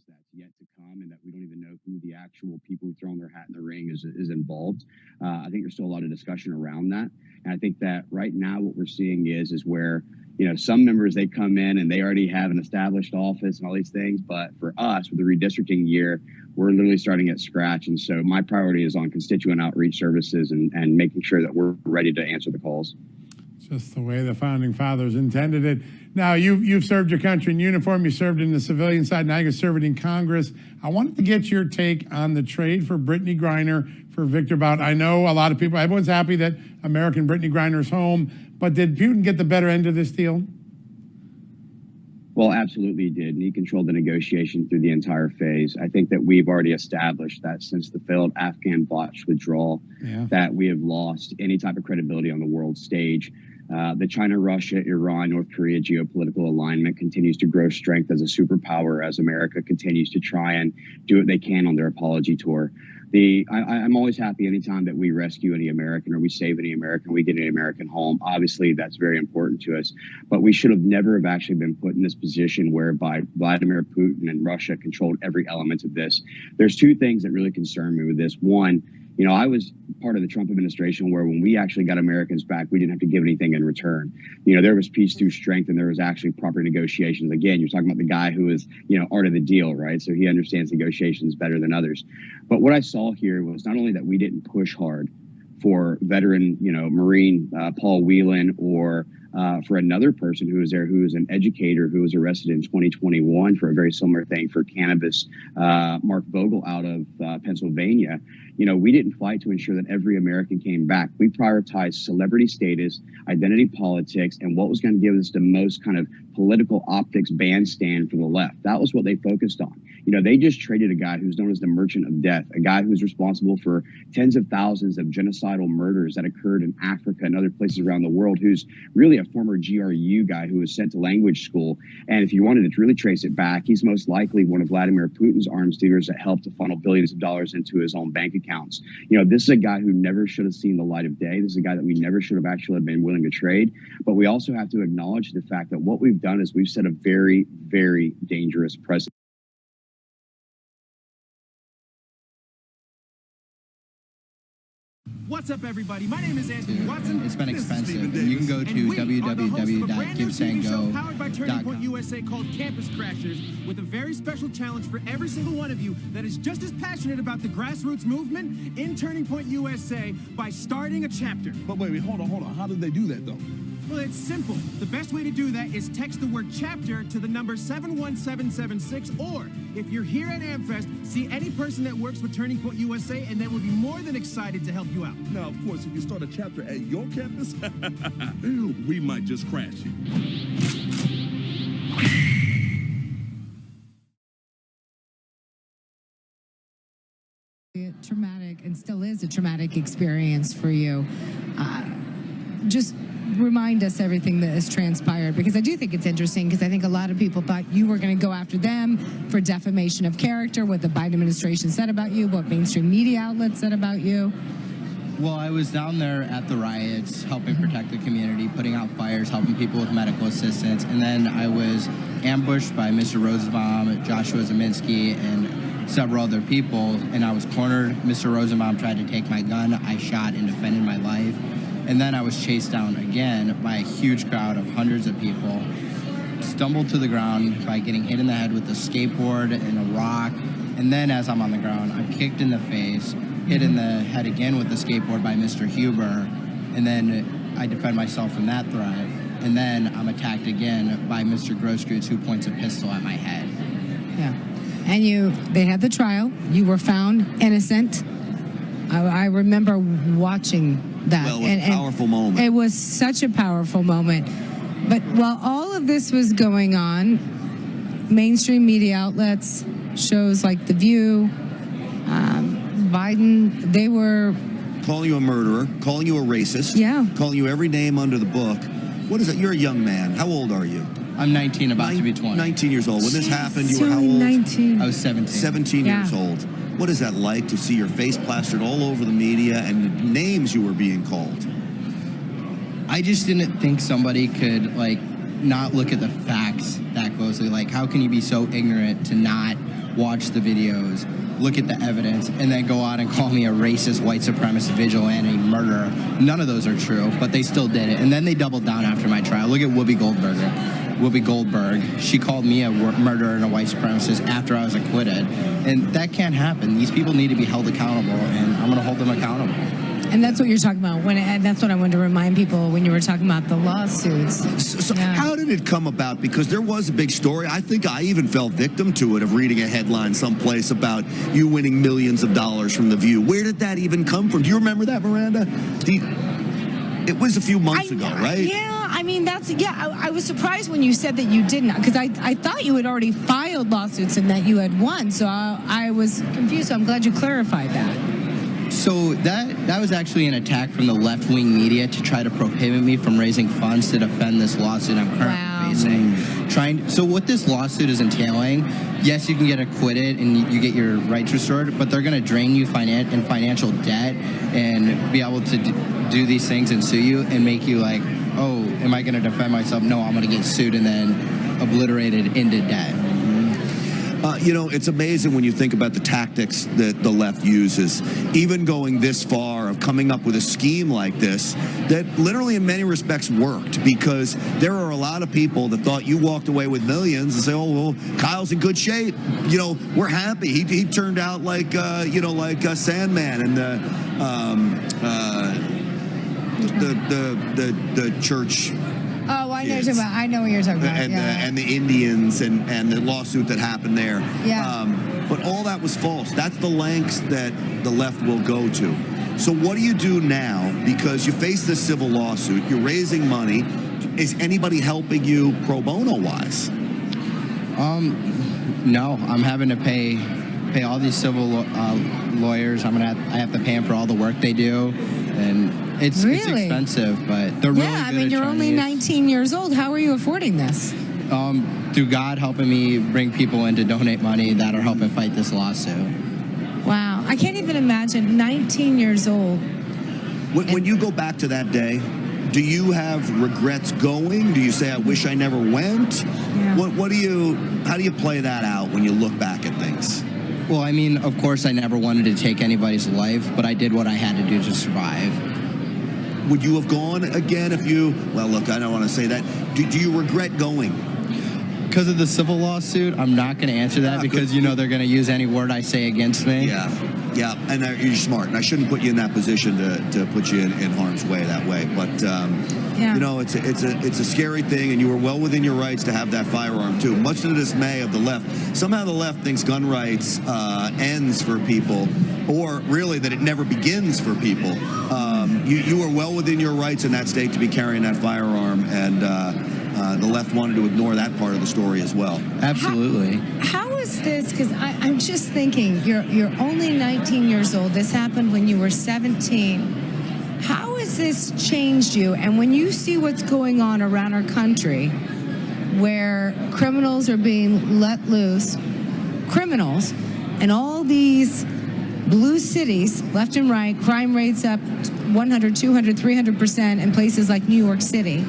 that's yet to come, and that we don't even know who the actual people who thrown their hat in the ring is involved. I think there's still a lot of discussion around that. And I think that right now what we're seeing is where, you know, some members, they come in and they already have an established office and all these things. But for us, with the redistricting year, we're literally starting at scratch. And so my priority is on constituent outreach services and making sure that we're ready to answer the calls. Just the way the founding fathers intended it. Now, you've served your country in uniform. You served in the civilian side. Now you're serving in Congress. I wanted to get your take on the trade for Brittany Griner for Victor Bout. I know a lot of people, everyone's happy that American Brittany Griner's home, but did Putin get the better end of this deal? Well, absolutely he did, and he controlled the negotiation through the entire phase. I think that we've already established that since the failed Afghan botched withdrawal, that we have lost any type of credibility on the world stage. The China, Russia, Iran, North Korea geopolitical alignment continues to grow strength as a superpower as America continues to try and do what they can on their apology tour. I'm always happy anytime that we rescue any American or we save any American, we get an American home. Obviously, that's very important to us. But we should have never have actually been put in this position whereby Vladimir Putin and Russia controlled every element of this. There's two things that really concern me with this. One, you know, I was part of the Trump administration where when we actually got Americans back, we didn't have to give anything in return. You know, there was peace through strength and there was actually proper negotiations. Again, you're talking about the guy who is, you know, art of the deal, right? So he understands negotiations better than others. But what I saw here was not only that we didn't push hard for veteran, you know, Marine Paul Whelan or for another person who was there, who was an educator who was arrested in 2021 for a very similar thing for cannabis, Mark Vogel out of Pennsylvania. You know, we didn't fight to ensure that every American came back. We prioritized celebrity status, identity politics, and what was going to give us the most kind of political optics bandstand for the left. That was what they focused on. You know, they just traded a guy who's known as the Merchant of Death, a guy who's responsible for tens of thousands of genocidal murders that occurred in Africa and other places around the world, who's really a former GRU guy who was sent to language school. And if you wanted to really trace it back, he's most likely one of Vladimir Putin's arms dealers that helped to funnel billions of dollars into his own bank accounts. You know, this is a guy who never should have seen the light of day. This is a guy that we never should have actually been willing to trade. But we also have to acknowledge the fact that what we've done is we've set a very, very dangerous precedent. What's up, everybody? My name is Anthony Watson. It's been expensive. You can go to www.givesango.com. Powered by Turning Point USA called Campus Crashers, with a very special challenge for every single one of you that is just as passionate about the grassroots movement in Turning Point USA by starting a chapter. But wait, hold on. How did they do that, though? Well, it's simple. The best way to do that is text the word chapter to the number 71776, or if you're here at AmFest, see any person that works with Turning Point USA, and they will be more than excited to help you out. Now, of course, if you start a chapter at your campus, we might just crash you. Traumatic, and still is a traumatic experience for you. Just remind us everything that has transpired, because I do think it's interesting, because I think a lot of people thought you were going to go after them for defamation of character, what the Biden administration said about you, what mainstream media outlets said about you. Well, I was down there at the riots, helping protect the community, putting out fires, helping people with medical assistance, and then I was ambushed by Mr. Rosenbaum, Joshua Zeminski, and several other people, and I was cornered. Mr. Rosenbaum tried to take my gun. I shot and defended my life. And then I was chased down again by a huge crowd of hundreds of people, stumbled to the ground by getting hit in the head with a skateboard and a rock. And then as I'm on the ground, I'm kicked in the face, hit in the head again with the skateboard by Mr. Huber. And then I defend myself from that threat. And then I'm attacked again by Mr. Grosskreutz, who points a pistol at my head. Yeah. And they had the trial. You were found innocent. I remember watching that. Well, it was a powerful moment. It was such a powerful moment. But while all of this was going on, mainstream media outlets, shows like The View, Biden, they were calling you a murderer, calling you a racist, calling you every name under the book. What is it? You're a young man. How old are you? I'm 19, about to be 20. 19 years old. When this happened, you were how old? 19. I was 17. 17 years old. What is that like to see your face plastered all over the media and the names you were being called? I just didn't think somebody could, like, not look at the facts that closely. Like, how can you be so ignorant to not watch the videos, look at the evidence, and then go out and call me a racist, white supremacist, vigilante, murderer. None of those are true, but they still did it. And then they doubled down after my trial. Look at Whoopi Goldberg. She called me a murderer and a white supremacist after I was acquitted. And that can't happen. These people need to be held accountable, and I'm going to hold them accountable. And that's what you're talking about. And that's what I wanted to remind people when you were talking about the lawsuits. So how did it come about? Because there was a big story. I think I even fell victim to it, of reading a headline someplace about you winning millions of dollars from The View. Where did that even come from? Do you remember that, Miranda? It was a few months ago, right? Yeah. I mean, I was surprised when you said that you didn't, because I thought you had already filed lawsuits and that you had won. So I was confused. So I'm glad you clarified that. So that was actually an attack from the left-wing media to try to prohibit me from raising funds to defend this lawsuit I'm currently facing. So what this lawsuit is entailing, yes, you can get acquitted and you get your rights restored, but they're going to drain you in financial debt and be able to do these things and sue you and make you like, oh, am I going to defend myself? No, I'm going to get sued and then obliterated into debt. It's amazing when you think about the tactics that the left uses, even going this far of coming up with a scheme like this that literally in many respects worked, because there are a lot of people that thought you walked away with millions and say, oh, well, Kyle's in good shape. We're happy. He turned out like Sandman and the church. Oh, I know what you're talking about. And the Indians and the lawsuit that happened there. Yeah. But all that was false. That's the lengths that the left will go to. So what do you do now? Because you face this civil lawsuit, you're raising money. Is anybody helping you pro bono wise? No, I'm having to pay all these civil lawyers. I have to pay them for all the work they do, and it's expensive, but they're really good. Yeah, I mean, you're only 19 years old. How are you affording this? Through God helping me bring people in to donate money that are helping fight this lawsuit. Wow, I can't even imagine 19 years old. When you go back to that day, do you have regrets going? Do you say, I wish I never went? Yeah. How do you play that out when you look back at things? Well, I mean, of course, I never wanted to take anybody's life, but I did what I had to do to survive. Would you have gone again if you... Well, look, I don't want to say that. Do you regret going? Because of the civil lawsuit, I'm not going to answer that because, they're going to use any word I say against me. Yeah, and you're smart. And I shouldn't put you in that position to put you in harm's way that way. But, it's a scary thing, and you were well within your rights to have that firearm, too. Much to the dismay of the left. Somehow the left thinks gun rights ends for people, or really that it never begins for people. You were well within your rights in that state to be carrying that firearm, and the left wanted to ignore that part of the story as well. Absolutely. How is this? Because I'm just thinking, you're only 19 years old. This happened when you were 17. How has this changed you? And when you see what's going on around our country, where criminals are being let loose, and all these blue cities, left and right, crime rates up 100, 200, 300% in places like New York City,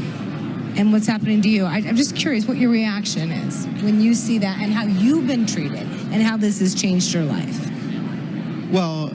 and what's happening to you. I'm just curious what your reaction is when you see that and how you've been treated and how this has changed your life. Well,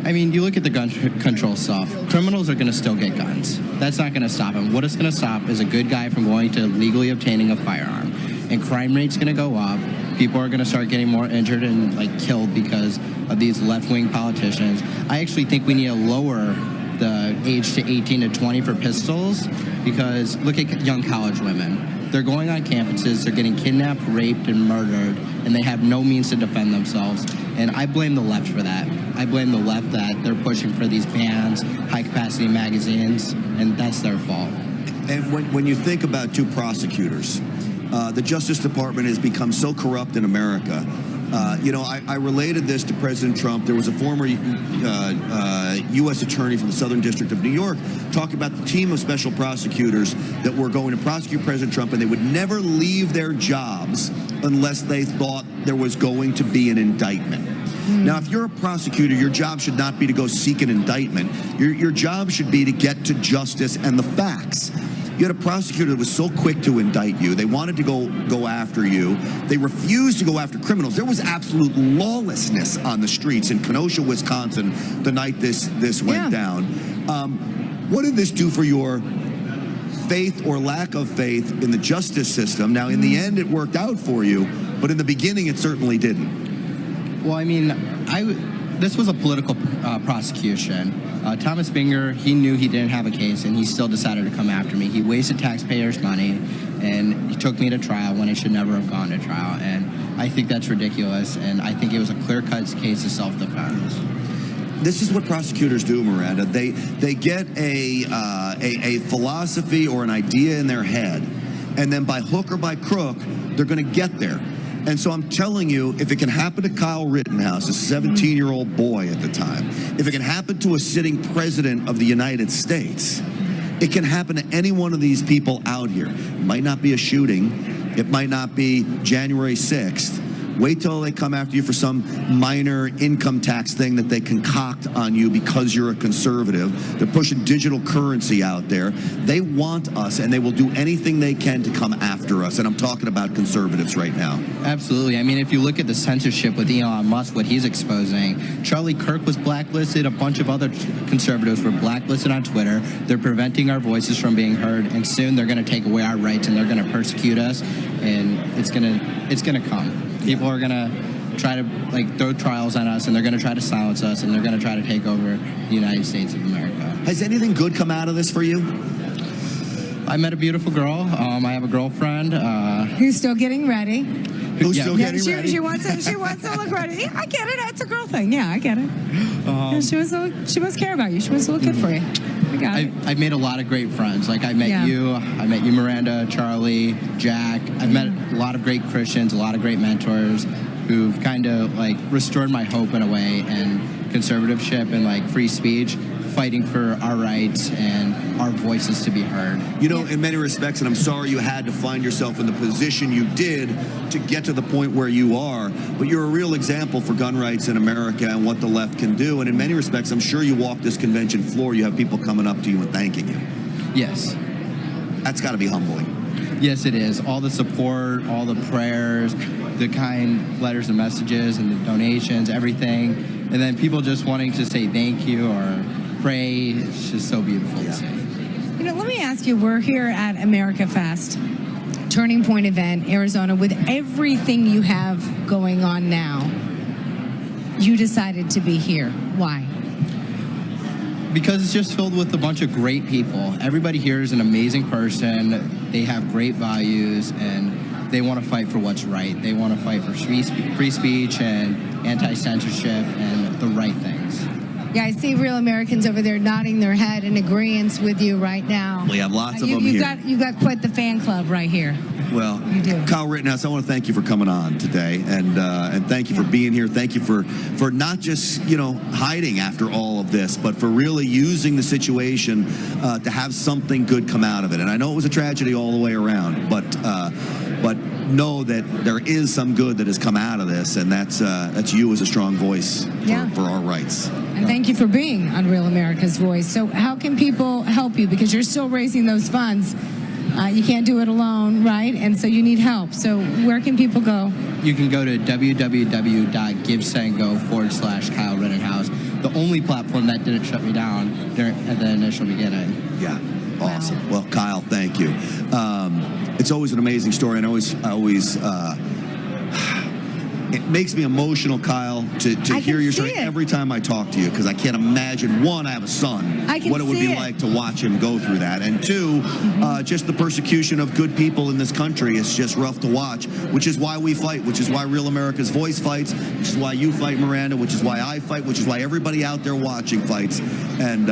I mean, you look at the gun control stuff. Criminals are going to still get guns. That's not going to stop them. What it's going to stop is a good guy from going to legally obtaining a firearm. And crime rate's going to go up. People are going to start getting more injured and killed because of these left-wing politicians. I actually think we need to lower the age to 18 to 20 for pistols, because look at young college women. They're going on campuses, they're getting kidnapped, raped, and murdered, and they have no means to defend themselves. And I blame the left for that. I blame the left that they're pushing for these bans, high-capacity magazines, and that's their fault. And when you think about two prosecutors, the Justice Department has become so corrupt in America. I related this to President Trump. There was a former U.S. attorney from the Southern District of New York talking about the team of special prosecutors that were going to prosecute President Trump, and they would never leave their jobs unless they thought there was going to be an indictment. Now, if you're a prosecutor, your job should not be to go seek an indictment. Your job should be to get to justice and the facts. You had a prosecutor that was so quick to indict you. They wanted to go after you. They refused to go after criminals. There was absolute lawlessness on the streets in Kenosha, Wisconsin, the night this went down. What did this do for your faith or lack of faith in the justice system? Now, in the end, it worked out for you, but in the beginning, it certainly didn't. Well, I mean, this was a political prosecution. Thomas Binger, he knew he didn't have a case, and he still decided to come after me. He wasted taxpayers' money, and he took me to trial when it should never have gone to trial. And I think that's ridiculous, and I think it was a clear-cut case of self-defense. This is what prosecutors do, Miranda. They get a philosophy or an idea in their head, and then by hook or by crook, they're going to get there. And so I'm telling you, if it can happen to Kyle Rittenhouse, a 17-year-old boy at the time, if it can happen to a sitting president of the United States, it can happen to any one of these people out here. It might not be a shooting. It might not be January 6th. Wait till they come after you for some minor income tax thing that they concoct on you because you're a conservative. They're pushing digital currency out there. They want us, and they will do anything they can to come after us. And I'm talking about conservatives right now. Absolutely. I mean, if you look at the censorship with Elon Musk, what he's exposing, Charlie Kirk was blacklisted. A bunch of other conservatives were blacklisted on Twitter. They're preventing our voices from being heard, and soon they're going to take away our rights, and they're going to persecute us, and it's going to come. People are going to try to throw trials on us, and they're going to try to silence us, and they're going to try to take over the United States of America. Has anything good come out of this for you? I met a beautiful girl. I have a girlfriend. Who's still getting ready? Who's still getting ready? She wants to look ready. I get it. It's a girl thing. Yeah, I get it. She must care about you. She wants to look good for you. I got it. I've made a lot of great friends. Like I met you, Miranda, Charlie, Jack. I've met a lot of great Christians, a lot of great mentors who've kind of restored my hope in a way, and conservativeship and free speech, fighting for our rights and our voices to be heard. You know, in many respects, and I'm sorry you had to find yourself in the position you did to get to the point where you are, but you're a real example for gun rights in America and what the left can do. And in many respects, I'm sure you walk this convention floor, you have people coming up to you and thanking you. Yes. That's got to be humbling. Yes, it is. All the support, all the prayers, the kind letters and messages and the donations, everything. And then people just wanting to say thank you or pray. It's just so beautiful to see. You know, let me ask you, we're here at AmericaFest, Turning Point event, Arizona, with everything you have going on now. You decided to be here. Why? Because it's just filled with a bunch of great people. Everybody here is an amazing person. They have great values, and they want to fight for what's right. They want to fight for free speech and anti-censorship and the right things. Yeah, I see real Americans over there nodding their head in agreement with you right now. We have lots of them here. You got quite the fan club right here. Well, you do. Kyle Rittenhouse, I want to thank you for coming on today, and thank you for being here. Thank you for not just hiding after all of this, but for really using the situation to have something good come out of it. And I know it was a tragedy all the way around, but know that there is some good that has come out of this, and that's you as a strong voice for our rights. And thank you for being on Real America's Voice. So how can people help you? Because you're still raising those funds. You can't do it alone, right? And so you need help. So where can people go? You can go to www.givesendgo.com/Kyle Rittenhouse, the only platform that didn't shut me down at the initial beginning. Yeah, awesome. Wow. Well, Kyle, thank you. It's always an amazing story, and it makes me emotional, Kyle, to hear your story every time I talk to you, because I can't imagine, one, I have a son, what it would be like to watch him go through that, and two, just the persecution of good people in this country is just rough to watch, which is why we fight, which is why Real America's Voice fights, which is why you fight, Miranda, which is why I fight, which is why everybody out there watching fights, and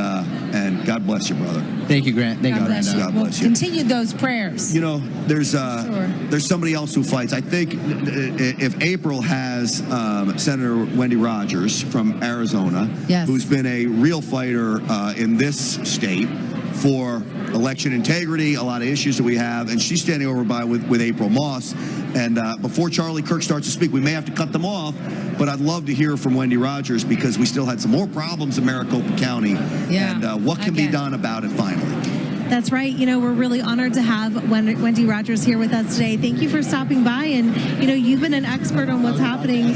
God bless you, brother. Thank you, Grant. Thank you, Miranda. God bless you. Continue those prayers. You know, there's somebody else who fights. I think if April has Senator Wendy Rogers from Arizona, who's been a real fighter in this state for election integrity, a lot of issues that we have, and she's standing over by with April Moss. And before Charlie Kirk starts to speak, we may have to cut them off, but I'd love to hear from Wendy Rogers, because we still had some more problems in Maricopa County, and what can be done about it finally. That's right. We're really honored to have Wendy Rogers here with us today. Thank you for stopping by. And, you've been an expert on what's happening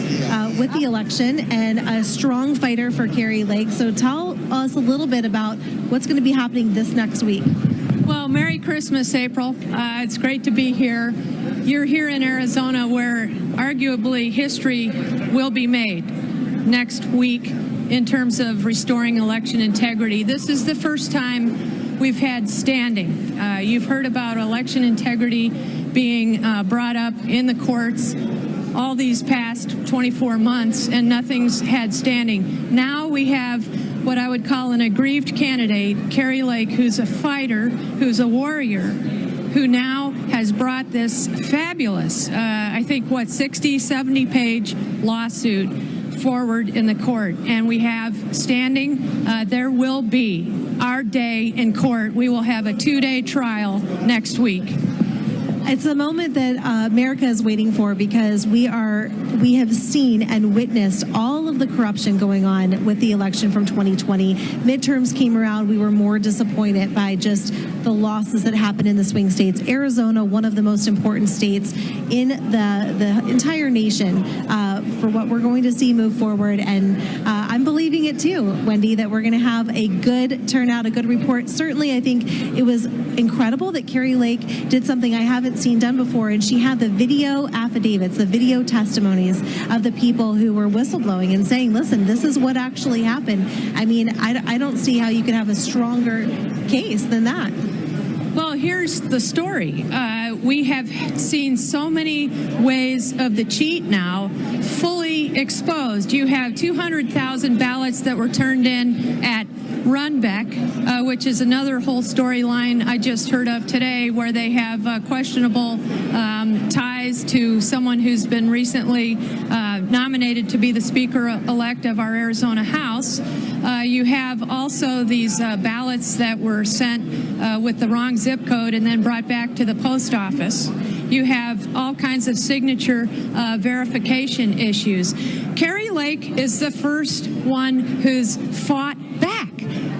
with the election and a strong fighter for Kari Lake. So tell us a little bit about what's going to be happening this next week. Well, Merry Christmas, April. It's great to be here. You're here in Arizona where arguably history will be made next week in terms of restoring election integrity. This is the first time we've had standing. You've heard about election integrity being brought up in the courts all these past 24 months, and nothing's had standing. Now we have what I would call an aggrieved candidate, Kari Lake, who's a fighter, who's a warrior, who now has brought this fabulous, 60, 70-page lawsuit forward in the court. And we have standing. There will be our day in court. We will have a 2-day trial next week. It's a moment that America is waiting for, because we have seen and witnessed all of the corruption going on with the election from 2020. Midterms came around. We were more disappointed by just the losses that happened in the swing states. Arizona, one of the most important states in the entire nation, for what we're going to see move forward. And I'm believing it too, Wendy, that we're going to have a good turnout, a good report. Certainly, I think it was incredible that Kari Lake did something I haven't seen done before, and she had the video affidavits, the video testimonies of the people who were whistleblowing and saying, listen, this is what actually happened. I mean, I don't see how you could have a stronger case than that. Well, here's the story. We have seen so many ways of the cheat now fully exposed. You have 200,000 ballots that were turned in at Runbeck, which is another whole storyline I just heard of today, where they have questionable ties to someone who's been recently nominated to be the Speaker-elect of our Arizona House. You have also these ballots that were sent with the wrong zip code and then brought back to the post office. You have all kinds of signature verification issues. Kari Lake is the first one who's fought back,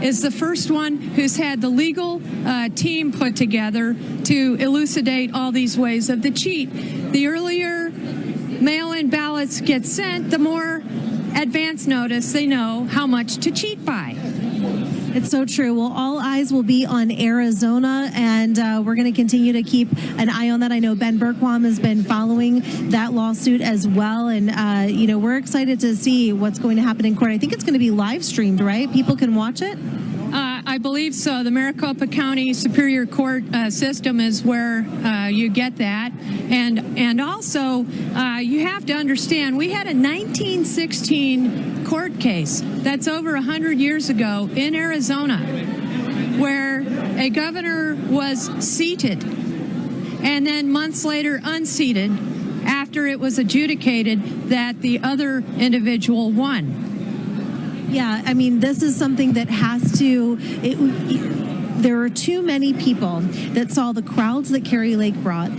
is the first one who's had the legal team put together to elucidate all these ways of the cheat. The earlier mail-in ballots get sent, the more advance notice they know how much to cheat by. It's so true. Well, all eyes will be on Arizona, and we're going to continue to keep an eye on that. I know Ben Bergquam has been following that lawsuit as well, and we're excited to see what's going to happen in court. I think it's going to be live streamed, right? People can watch it? I believe so. The Maricopa County Superior Court system is where you get that. And also, you have to understand, we had a 1916 court case that's over 100 years ago in Arizona, where a governor was seated and then months later unseated after it was adjudicated that the other individual won. Yeah, I mean, this is something that has to... there are too many people that saw the crowds that Kari Lake brought.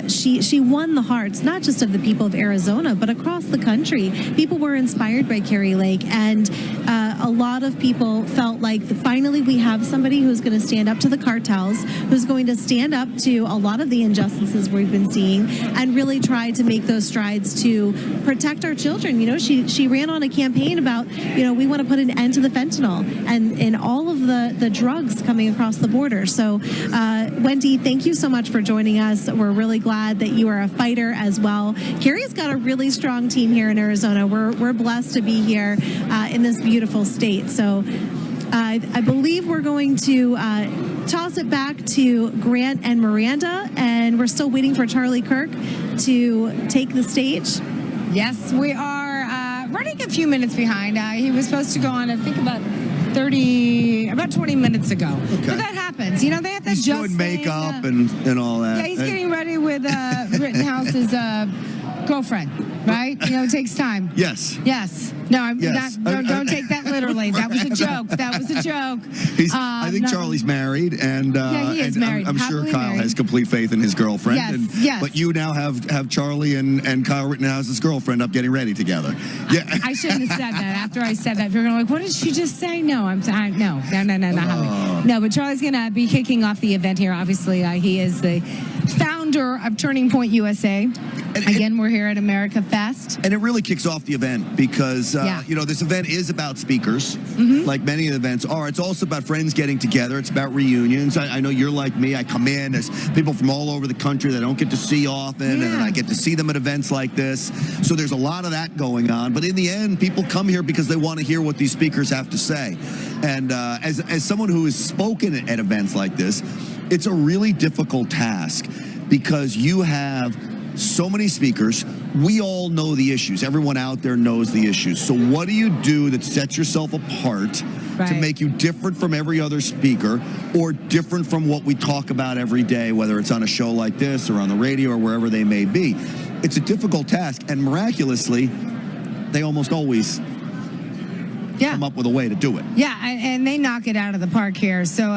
She won the hearts, not just of the people of Arizona, but across the country. People were inspired by Kari Lake, and a lot of people felt like finally we have somebody who's going to stand up to the cartels, who's going to stand up to a lot of the injustices we've been seeing, and really try to make those strides to protect our children. She ran on a campaign about, we want to put an end to the fentanyl and all of the drugs coming across the border. So, Wendy, thank you so much for joining us. We're really glad that you are a fighter as well. Kari's got a really strong team here in Arizona. We're blessed to be here in this beautiful state. So, I believe we're going to toss it back to Grant and Miranda, and we're still waiting for Charlie Kirk to take the stage. Yes, we are running a few minutes behind. He was supposed to go on, I think, about 20 minutes ago. Okay. But that happens. They have to He's doing makeup and all that. Yeah, he's getting ready with Rittenhouse's girlfriend, right? It takes time. Yes. Yes. No, I'm Yes. not. Don't take that literally. That was a joke. That was a joke. I think Charlie's married, and he is married. I'm sure Happily Kyle married. has complete faith in his girlfriend. Yes, yes. But you now have Charlie and Kyle Rittenhouse's girlfriend up getting ready together. Yeah. I shouldn't have said that. After I said that, people are like, "What did she just say?" No, no. But Charlie's going to be kicking off the event here. Obviously, he is the founder of Turning Point USA. Again, we're here at AmericaFest. And it really kicks off the event because, this event is about speakers, like many of the events are. It's also about friends getting together. It's about reunions. I know you're like me. I come in as people from all over the country that I don't get to see often, and I get to see them at events like this. So there's a lot of that going on. But in the end, people come here because they want to hear what these speakers have to say. And as someone who has spoken at events like this, it's a really difficult task because you have so many speakers. We all know the issues. Everyone out there knows the issues. So what do you do that sets yourself apart to make you different from every other speaker or different from what we talk about every day, whether it's on a show like this or on the radio or wherever they may be? It's a difficult task, and miraculously, they almost always come up with a way to do it. Yeah, and they knock it out of the park here. So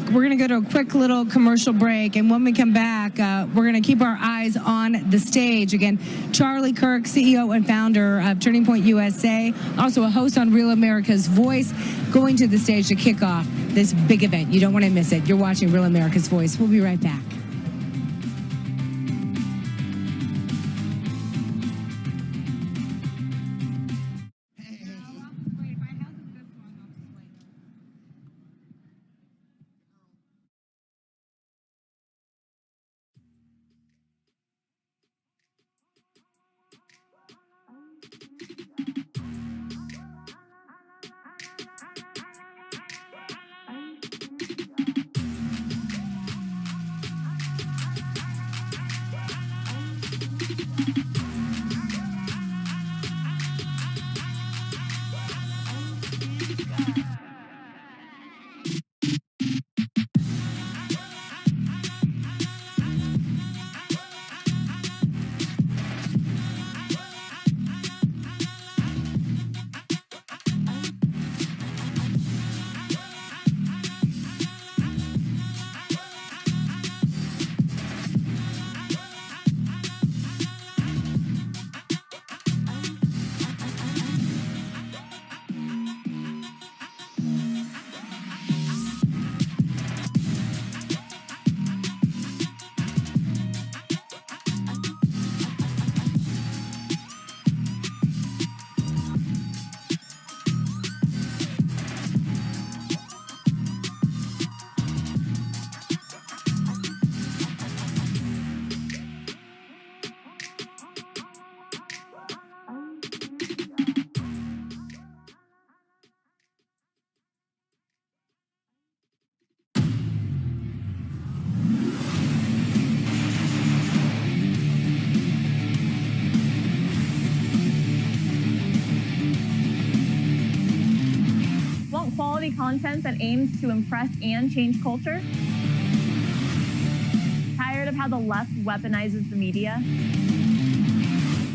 we're going to go to a quick little commercial break, and when we come back, we're going to keep our eyes on the stage. Again, Charlie Kirk, CEO and founder of Turning Point USA, also a host on Real America's Voice, going to the stage to kick off this big event. You don't want to miss it. You're watching Real America's Voice. We'll be right back. Content that aims to impress and change culture? Tired of how the left weaponizes the media?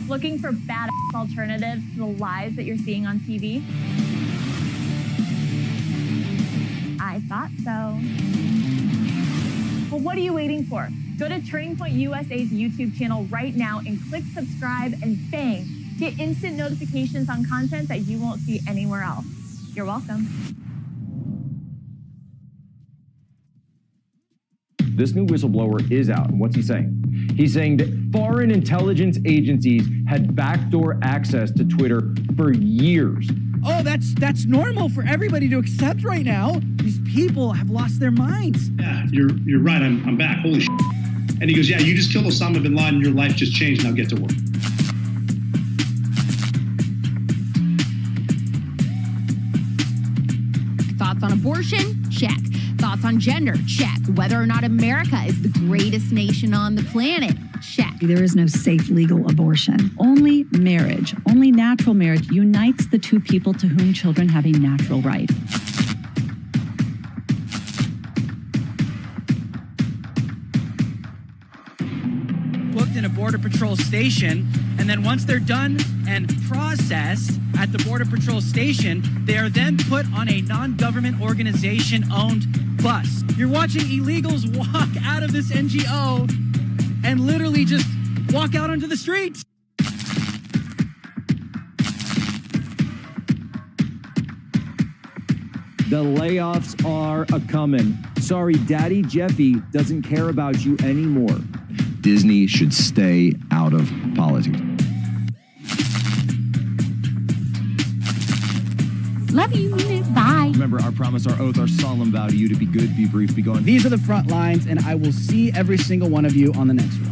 Looking for badass alternatives to the lies that you're seeing on TV? I thought so. Well, what are you waiting for? Go to Turning Point USA's YouTube channel right now and click subscribe, and bang, get instant notifications on content that you won't see anywhere else. You're welcome. This new whistleblower is out, and what's he saying? He's saying that foreign intelligence agencies had backdoor access to Twitter for years. Oh, that's normal for everybody to accept right now. These people have lost their minds. Yeah, you're right. I'm back. Holy shit. And he goes, yeah, you just killed Osama bin Laden. Your life just changed. Now get to work. Thoughts on abortion? Check. Thoughts on gender? Check. Whether or not America is the greatest nation on the planet? Check. There is no safe legal abortion. Only marriage, only natural marriage unites the two people to whom children have a natural right. Booked in a Border Patrol station, And then once they're done and processed at the Border Patrol station, they are then put on a non-government organization-owned bus. You're watching illegals walk out of this NGO and literally just walk out onto the streets. The layoffs are a-coming. Sorry, Daddy Jeffy doesn't care about you anymore. Disney should stay out of politics. Love you. Bye. Remember, our promise, our oath, our solemn vow to you to be good, be brief, be gone. These are the front lines, and I will see every single one of you on the next one.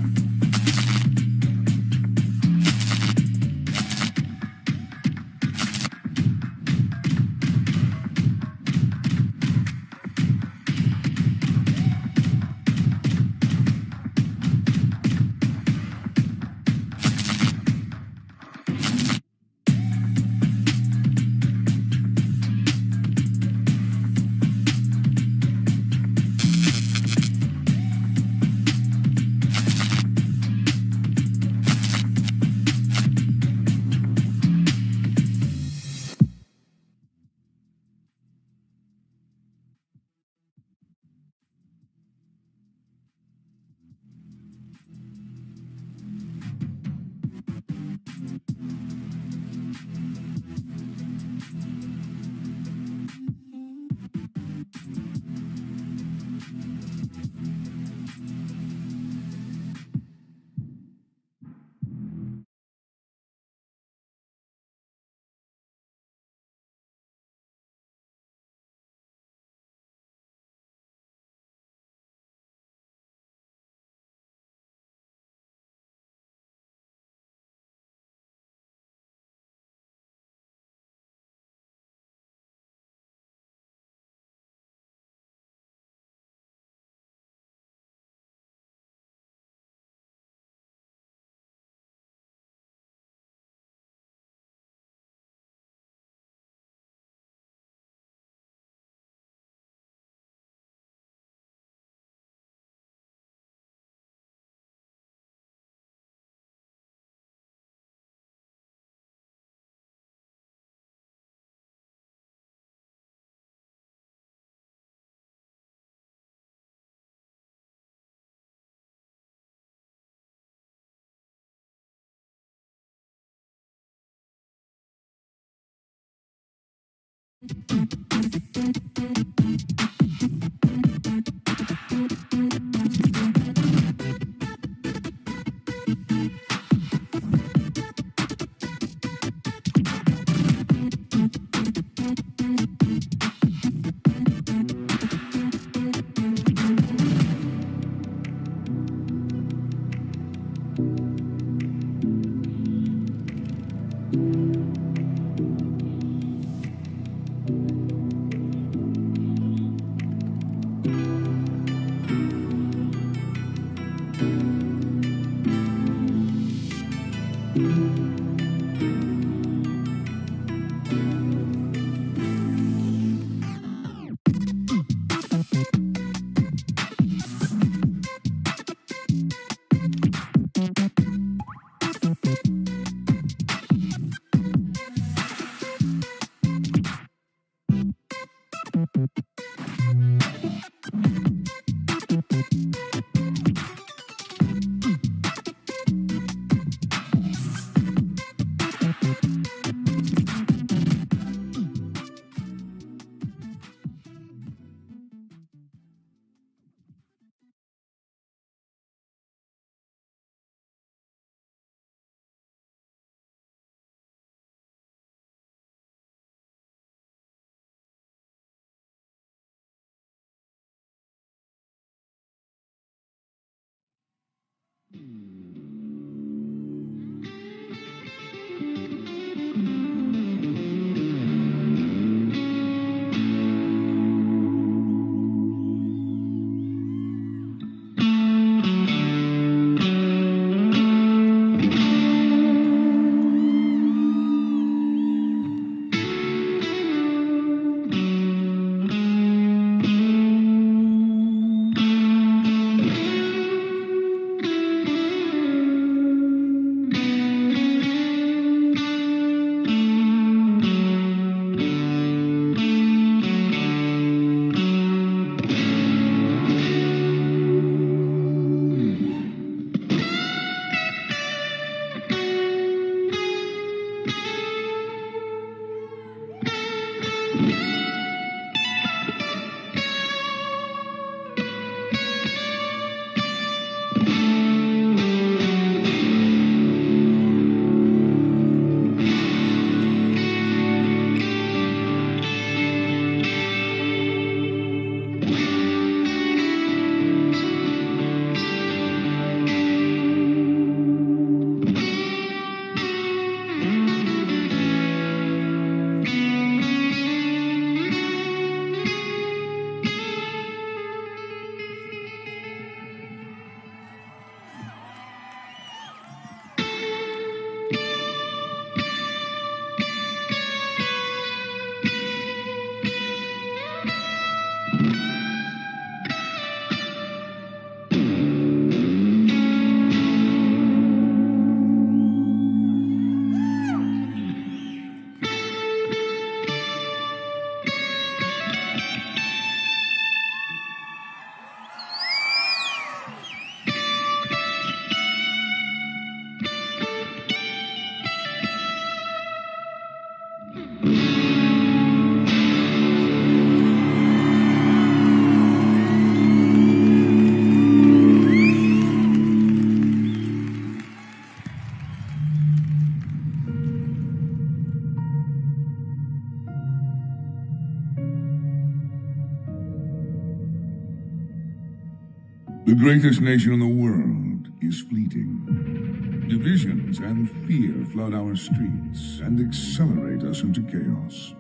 The greatest nation in the world is fleeting. Divisions and fear flood our streets and accelerate us into chaos.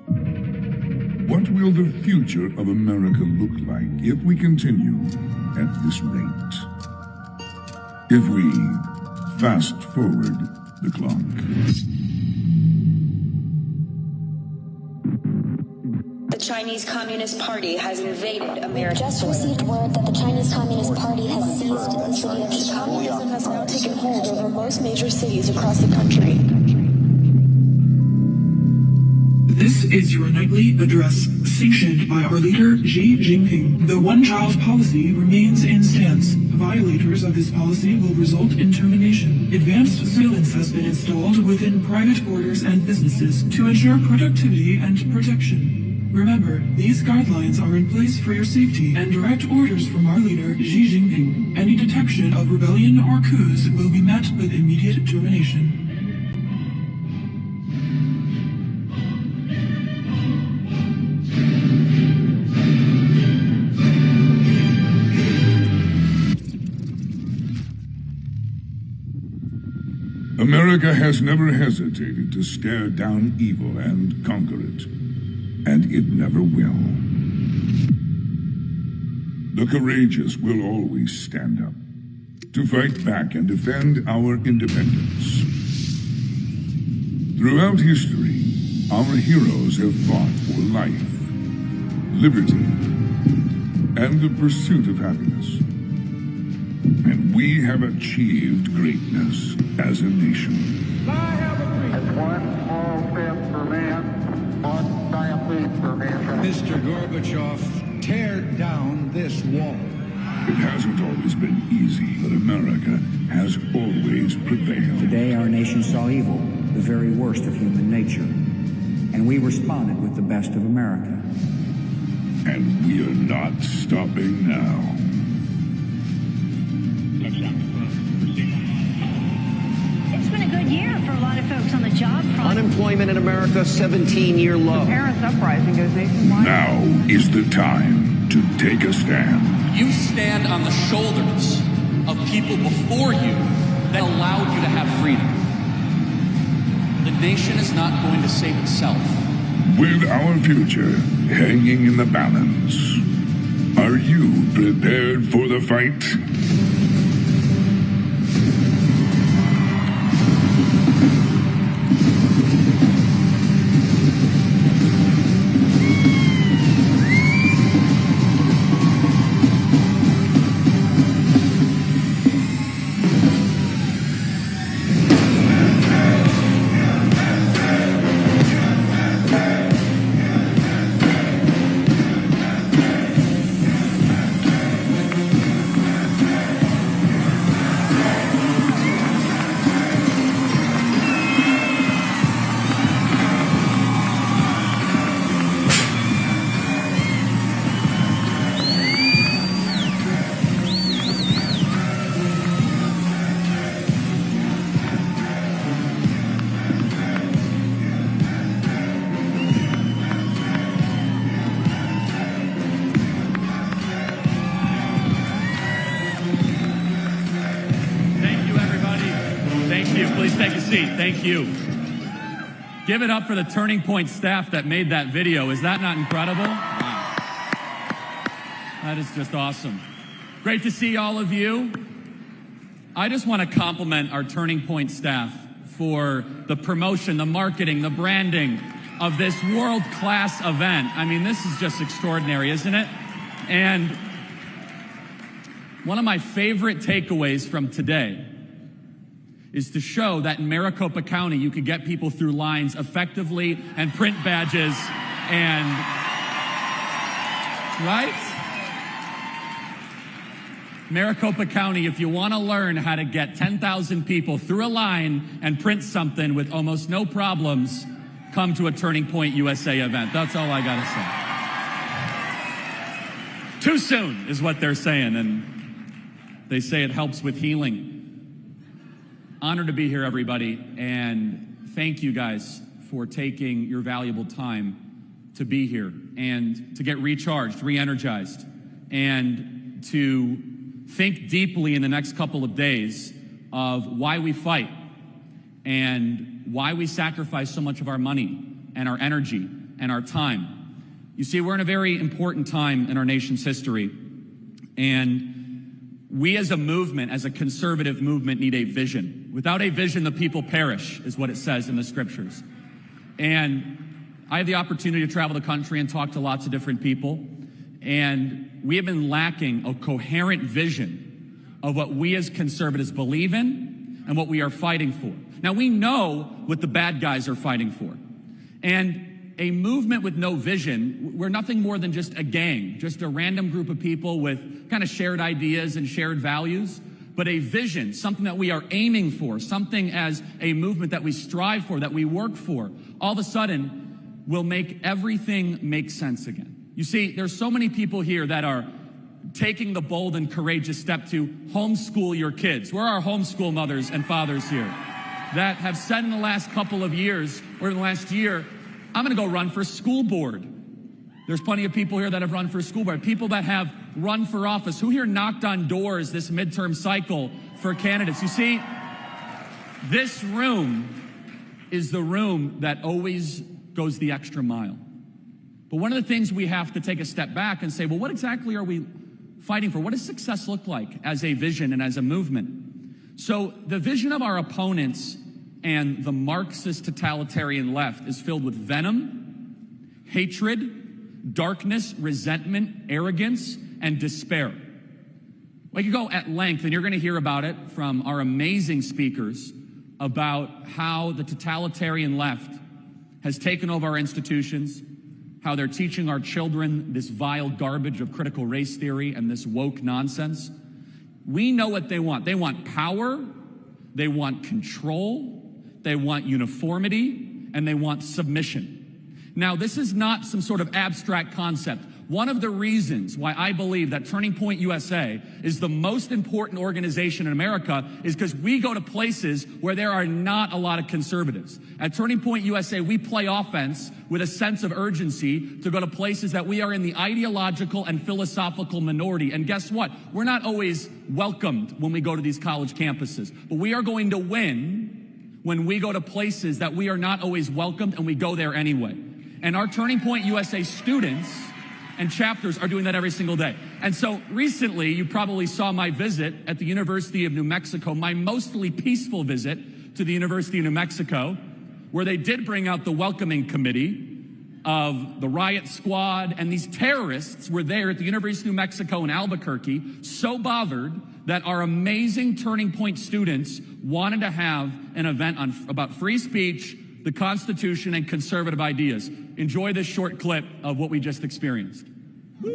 What will the future of America look like if we continue at this rate? If we fast forward the clock. The Chinese Communist Party has invaded America. We just received word that the Chinese Communist Party has seized the city of Chicago. Communism has now taken hold over most major cities across the country. This is your nightly address, sanctioned by our leader, Xi Jinping. The one-child policy remains in stance. Violators of this policy will result in termination. Advanced surveillance has been installed within private borders and businesses to ensure productivity and protection. Remember, these guidelines are in place for your safety and direct orders from our leader, Xi Jinping. Any detection of rebellion or coups will be met with immediate termination. America has never hesitated to stare down evil and conquer it, and it never will. The courageous will always stand up to fight back and defend our independence. Throughout history, our heroes have fought for life, liberty, and the pursuit of happiness. And we have achieved greatness as a nation. One small step for man, one giant leap for mankind. Mr. Gorbachev, tear down this wall. It hasn't always been easy, but America has always prevailed. Today our nation saw evil, the very worst of human nature, and we responded with the best of America. And we are not stopping now. It's been a good year for a lot of folks on the job front. Unemployment in America, 17-year low. The Paris uprising goes nationwide. Now is the time to take a stand. You stand on the shoulders of people before you that allowed you to have freedom. The nation is not going to save itself. With our future hanging in the balance, are you prepared for the fight? Thank you. Give it up for the Turning Point staff that made that video. Is that not incredible? Wow. That is just awesome. Great to see all of you. I just want to compliment our Turning Point staff for the promotion, the marketing, the branding of this world-class event. I mean, this is just extraordinary, isn't it? And one of my favorite takeaways from today is to show that in Maricopa County, you could get people through lines effectively and print badges and, right? Maricopa County, if you want to learn how to get 10,000 people through a line and print something with almost no problems, come to a Turning Point USA event. That's all I got to say. Too soon is what they're saying, and they say it helps with healing. Honored to be here, everybody, and thank you guys for taking your valuable time to be here and to get recharged, re-energized, and to think deeply in the next couple of days of why we fight and why we sacrifice so much of our money and our energy and our time. You see, we're in a very important time in our nation's history, and we as a movement, as a conservative movement, need a vision. Without a vision, the people perish, is what it says in the scriptures. And I have the opportunity to travel the country and talk to lots of different people, and we have been lacking a coherent vision of what we as conservatives believe in and what we are fighting for. Now, we know what the bad guys are fighting for. And a movement with no vision, we're nothing more than just a gang, just a random group of people with kind of shared ideas and shared values. But a vision, something that we are aiming for, something as a movement that we strive for, that we work for, all of a sudden will make everything make sense again. You see, there's so many people here that are taking the bold and courageous step to homeschool your kids. Where are our homeschool mothers and fathers here that have said in the last couple of years or in the last year, I'm going to go run for school board? There's plenty of people here that have run for school board, people that have run for office. Who here knocked on doors this midterm cycle for candidates? You see, this room is the room that always goes the extra mile. But one of the things we have to take a step back and say, well, what exactly are we fighting for? What does success look like as a vision and as a movement? So the vision of our opponents and the Marxist totalitarian left is filled with venom, hatred, darkness, resentment, arrogance, and despair. We could go at length, and you're going to hear about it from our amazing speakers, about how the totalitarian left has taken over our institutions, how they're teaching our children this vile garbage of critical race theory and this woke nonsense. We know what they want. They want power, they want control, they want uniformity, and they want submission. Now, this is not some sort of abstract concept. One of the reasons why I believe that Turning Point USA is the most important organization in America is because we go to places where there are not a lot of conservatives. At Turning Point USA, we play offense with a sense of urgency to go to places that we are in the ideological and philosophical minority. And guess what? We're not always welcomed when we go to these college campuses, but we are going to win when we go to places that we are not always welcomed, and we go there anyway. And our Turning Point USA students and chapters are doing that every single day. And so recently, you probably saw my visit at the University of New Mexico, my mostly peaceful visit to the University of New Mexico, where they did bring out the welcoming committee of the riot squad, and these terrorists were there at the University of New Mexico in Albuquerque, so bothered that our amazing Turning Point students wanted to have an event about free speech, the Constitution, and conservative ideas. Enjoy this short clip of what we just experienced. Who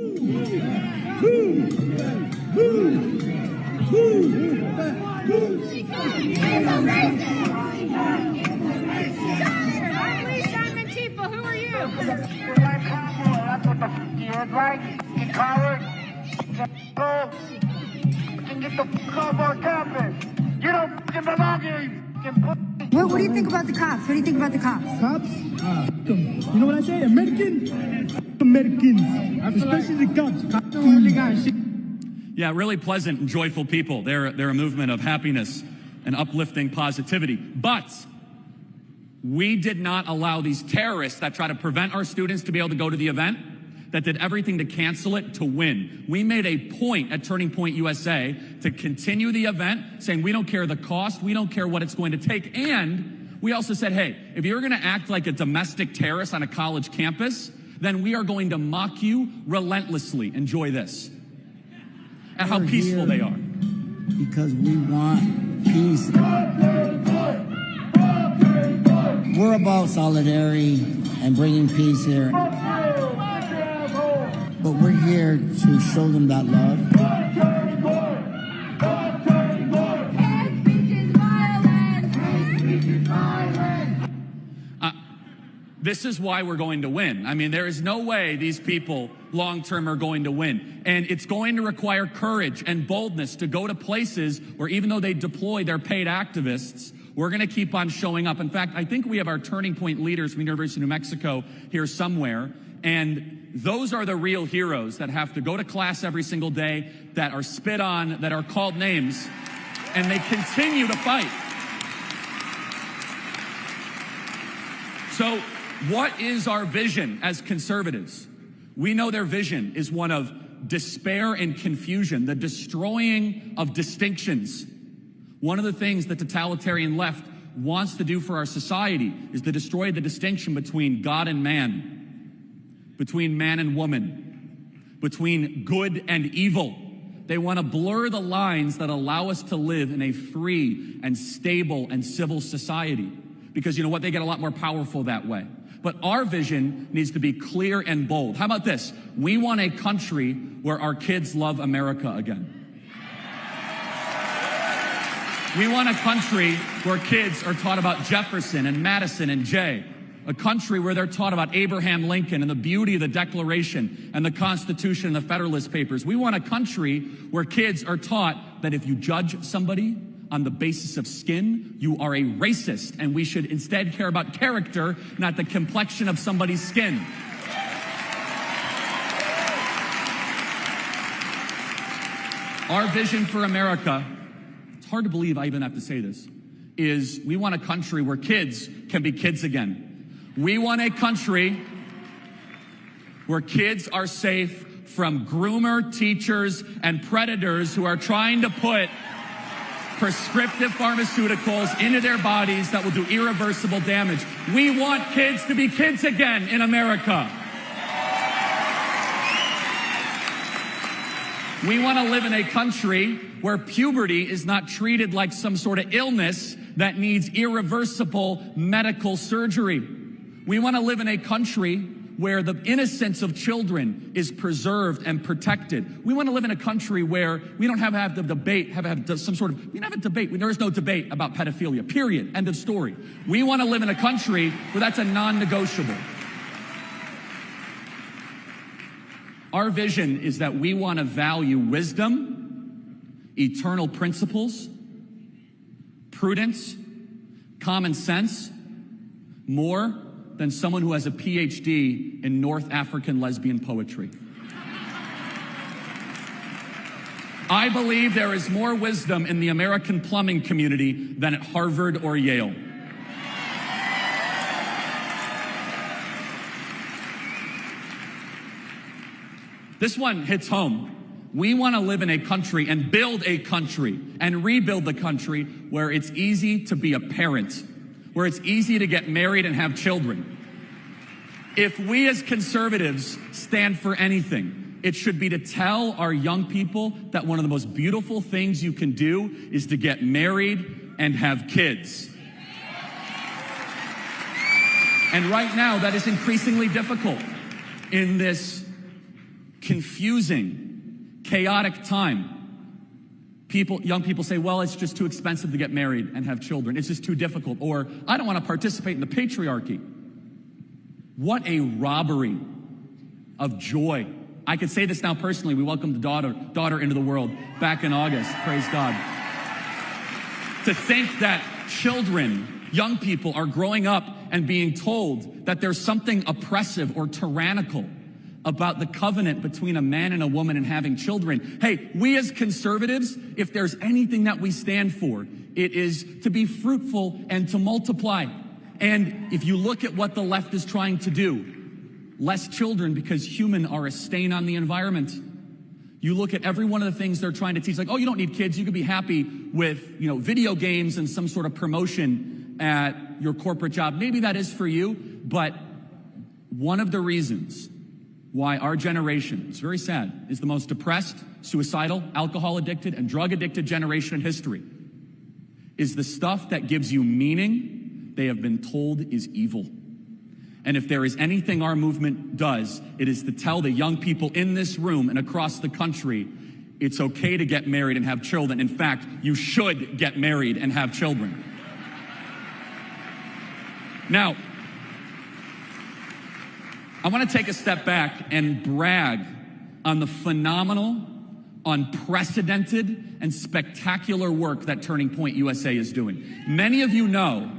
are you? That's what the f*** you is, right? You coward. Go and get the f*** off our campus. You don't f***ing belong here, you f***ing pussy. What do you think about the cops? What do you think about the cops? Cops? You know what I say? Americans, especially the cops. Cops don't really got shit. Yeah, really pleasant and joyful people. They're a movement of happiness and uplifting positivity. But we did not allow these terrorists that try to prevent our students to be able to go to the event, that did everything to cancel it, to win. We made a point at Turning Point USA to continue the event, saying we don't care the cost, we don't care what it's going to take. And we also said, hey, if you're going to act like a domestic terrorist on a college campus, then we are going to mock you relentlessly. Enjoy this. And how peaceful they are. Because we want peace. We're about solidarity and bringing peace here. But we're here to show them that love. This is why we're going to win. I mean, there is no way these people long-term are going to win. And it's going to require courage and boldness to go to places where even though they deploy their paid activists, We're going to keep on showing up. In fact, I think we have our Turning Point leaders from the University of New Mexico here somewhere. And those are the real heroes that have to go to class every single day, that are spit on, that are called names, and they continue to fight. So what is our vision as conservatives? We know their vision is one of despair and confusion, the destroying of distinctions. One of the things the totalitarian left wants to do for our society is to destroy the distinction between God and man, between man and woman, between good and evil. They want to blur the lines that allow us to live in a free and stable and civil society. Because you know what? They get a lot more powerful that way. But our vision needs to be clear and bold. How about this? We want a country where our kids love America again. We want a country where kids are taught about Jefferson and Madison and Jay. A country where they're taught about Abraham Lincoln and the beauty of the Declaration and the Constitution and the Federalist Papers. We want a country where kids are taught that if you judge somebody on the basis of skin, you are a racist, and we should instead care about character, not the complexion of somebody's skin. Our vision for America, it's hard to believe I even have to say this, is we want a country where kids can be kids again. We want a country where kids are safe from groomer, teachers, and predators who are trying to put prescriptive pharmaceuticals into their bodies that will do irreversible damage. We want kids to be kids again in America. We want to live in a country where puberty is not treated like some sort of illness that needs irreversible medical surgery. We want to live in a country where the innocence of children is preserved and protected. We want to live in a country where we don't have the debate, some sort of, we don't have a debate. There is no debate about pedophilia, period, end of story. We want to live in a country where that's a non-negotiable. Our vision is that we want to value wisdom, eternal principles, prudence, common sense, more than someone who has a PhD in North African lesbian poetry. I believe there is more wisdom in the American plumbing community than at Harvard or Yale. This one hits home. We want to live in a country and build a country and rebuild the country where it's easy to be a parent, where it's easy to get married and have children. If we as conservatives stand for anything, it should be to tell our young people that one of the most beautiful things you can do is to get married and have kids. And right now, that is increasingly difficult in this confusing, chaotic time. Young people say, well, it's just too expensive to get married and have children. It's just too difficult. Or, I don't want to participate in the patriarchy. What a robbery of joy. I could say this now personally. We welcomed the daughter into the world back in August. Praise God. To think that children, young people, are growing up and being told that there's something oppressive or tyrannical about the covenant between a man and a woman and having children. Hey, we as conservatives, if there's anything that we stand for, it is to be fruitful and to multiply. And if you look at what the left is trying to do, less children because humans are a stain on the environment. You look at every one of the things they're trying to teach, like, oh, you don't need kids. You can be happy with, video games and some sort of promotion at your corporate job. Maybe that is for you, but one of the reasons why our generation, it's very sad, is the most depressed, suicidal, alcohol addicted, and drug addicted generation in history is the stuff that gives you meaning they have been told is evil. And if there is anything our movement does, it is to tell the young people in this room and across the country, it's okay to get married and have children. In fact, you should get married and have children. Now, I want to take a step back and brag on the phenomenal unprecedented and spectacular work that Turning Point USA is doing. Many of you know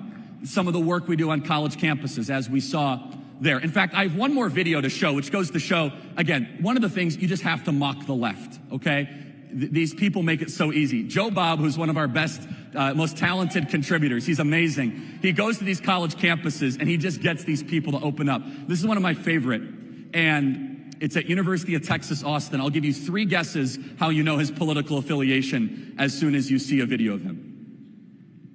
some of the work we do on college campuses, as we saw there. In fact, I have one more video to show, which goes to show, again, one of the things, you just have to mock the left, okay? These people make it so easy. Joe Bob, who's one of our best, most talented contributors, he's amazing. He goes to these college campuses and he just gets these people to open up. This is one of my favorite, and it's at University of Texas, Austin. I'll give you 3 guesses how you know his political affiliation as soon as you see a video of him.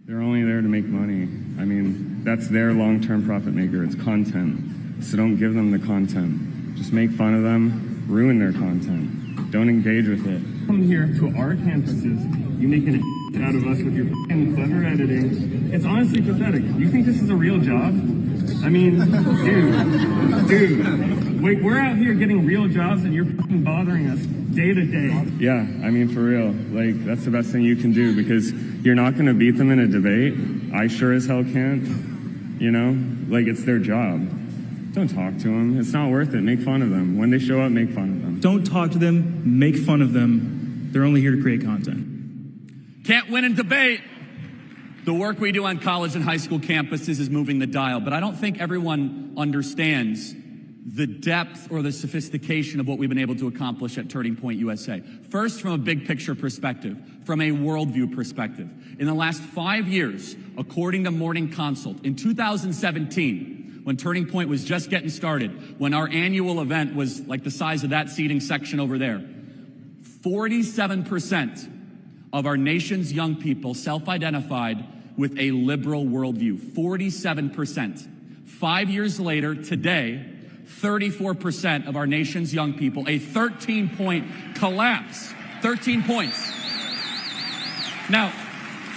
They're only there to make money. I mean, that's their long-term profit maker. It's content. So don't give them the content. Just make fun of them, ruin their content. Don't engage with it. Come here to our campuses. You making a out of us with your f***ing clever editing. It's honestly pathetic. You think this is a real job? I mean, dude, wait, we're out here getting real jobs and you're f***ing bothering us day to day. Yeah, I mean, for real. Like, that's the best thing you can do because you're not going to beat them in a debate. I sure as hell can't. You know? Like, it's their job. Don't talk to them. It's not worth it. Make fun of them. When they show up, make fun of them. Don't talk to them. Make fun of them. They're only here to create content. Can't win in debate. The work we do on college and high school campuses is moving the dial, but I don't think everyone understands the depth or the sophistication of what we've been able to accomplish at Turning Point USA. First, from a big picture perspective, from a worldview perspective. In the last 5 years, according to Morning Consult, in 2017, when Turning Point was just getting started, when our annual event was like the size of that seating section over there, 47% of our nation's young people self-identified with a liberal worldview. 47%. 5 years later, today, 34% of our nation's young people, a 13-point collapse. 13 points. Now,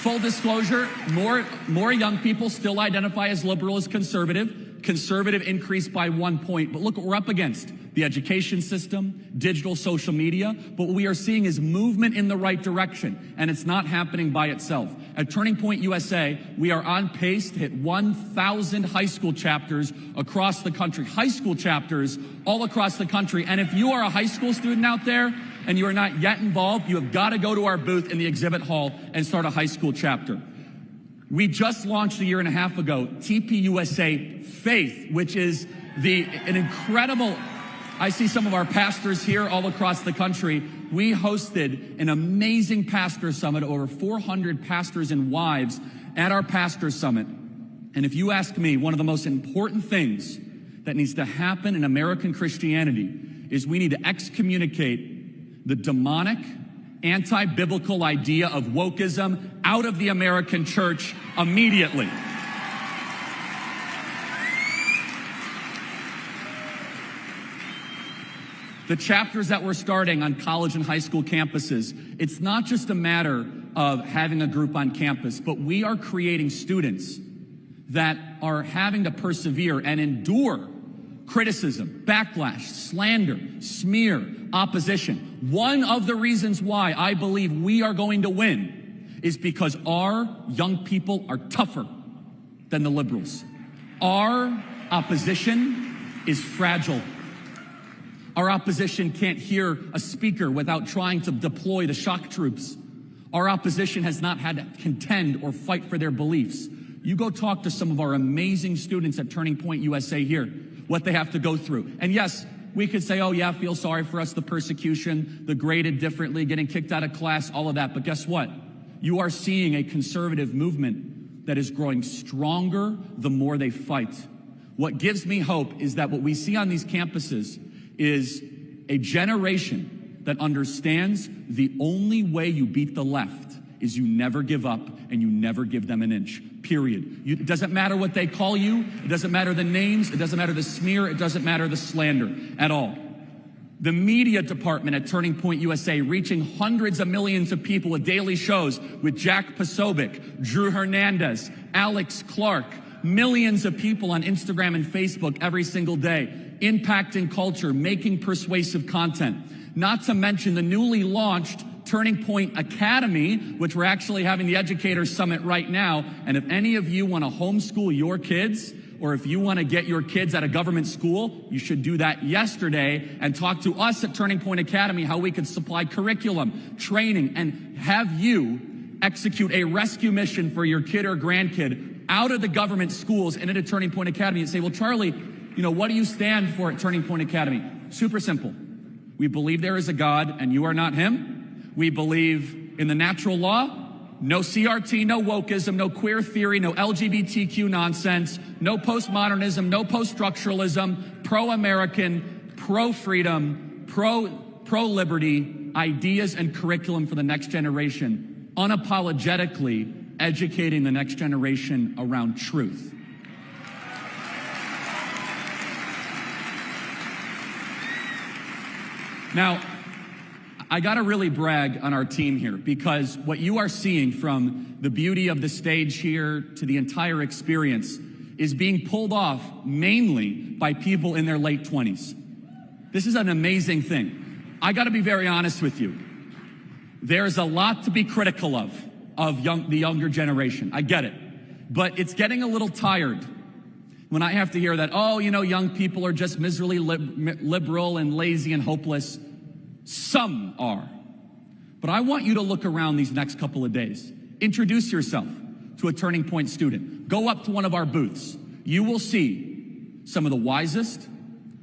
full disclosure, more young people still identify as liberal as conservative. Conservative increased by 1 point. But look what we're up against. The education system, digital social media. But what we are seeing is movement in the right direction. And it's not happening by itself. At Turning Point USA, we are on pace to hit 1,000 high school chapters across the country. High school chapters all across the country. And if you are a high school student out there and you are not yet involved, you have got to go to our booth in the exhibit hall and start a high school chapter. We just launched a year and a half ago, TPUSA Faith, which is an incredible, I see some of our pastors here all across the country. We hosted an amazing pastor summit, over 400 pastors and wives at our pastor summit. And if you ask me, one of the most important things that needs to happen in American Christianity is we need to excommunicate the demonic, anti-biblical idea of wokeism out of the American church immediately. The chapters that we're starting on college and high school campuses, it's not just a matter of having a group on campus, but we are creating students that are having to persevere and endure criticism, backlash, slander, smear, opposition. One of the reasons why I believe we are going to win is because our young people are tougher than the liberals. Our opposition is fragile. Our opposition can't hear a speaker without trying to deploy the shock troops. Our opposition has not had to contend or fight for their beliefs. You go talk to some of our amazing students at Turning Point USA here, what they have to go through. And yes, we could say, oh yeah, feel sorry for us, the persecution, the graded differently, getting kicked out of class, all of that. But guess what? You are seeing a conservative movement that is growing stronger the more they fight. What gives me hope is that what we see on these campuses is a generation that understands the only way you beat the left is you never give up and you never give them an inch, period. It doesn't matter what they call you. It doesn't matter the names. It doesn't matter the smear. It doesn't matter the slander at all. The media department at Turning Point USA reaching hundreds of millions of people with daily shows with Jack Posobiec, Drew Hernandez, Alex Clark, millions of people on Instagram and Facebook every single day, impacting culture, making persuasive content. Not to mention the newly launched Turning Point Academy, which we're actually having the Educator Summit right now. And if any of you want to homeschool your kids or if you want to get your kids at a government school, you should do that yesterday and talk to us at Turning Point Academy how we can supply curriculum, training, and have you execute a rescue mission for your kid or grandkid out of the government schools and into Turning Point Academy and say, well, Charlie, what do you stand for at Turning Point Academy? Super simple. We believe there is a God and you are not him. We believe in the natural law. No CRT, no wokeism, no queer theory, no LGBTQ nonsense, no postmodernism, no post-structuralism, pro-American, pro-freedom, pro-liberty ideas and curriculum for the next generation, unapologetically educating the next generation around truth. Now, I gotta really brag on our team here, because what you are seeing from the beauty of the stage here to the entire experience is being pulled off mainly by people in their late 20s. This is an amazing thing. I gotta be very honest with you. There's a lot to be critical of the younger generation. I get it. But it's getting a little tired when I have to hear that, young people are just miserably liberal and lazy and hopeless. Some are. But I want you to look around these next couple of days. Introduce yourself to a Turning Point student. Go up to one of our booths. You will see some of the wisest,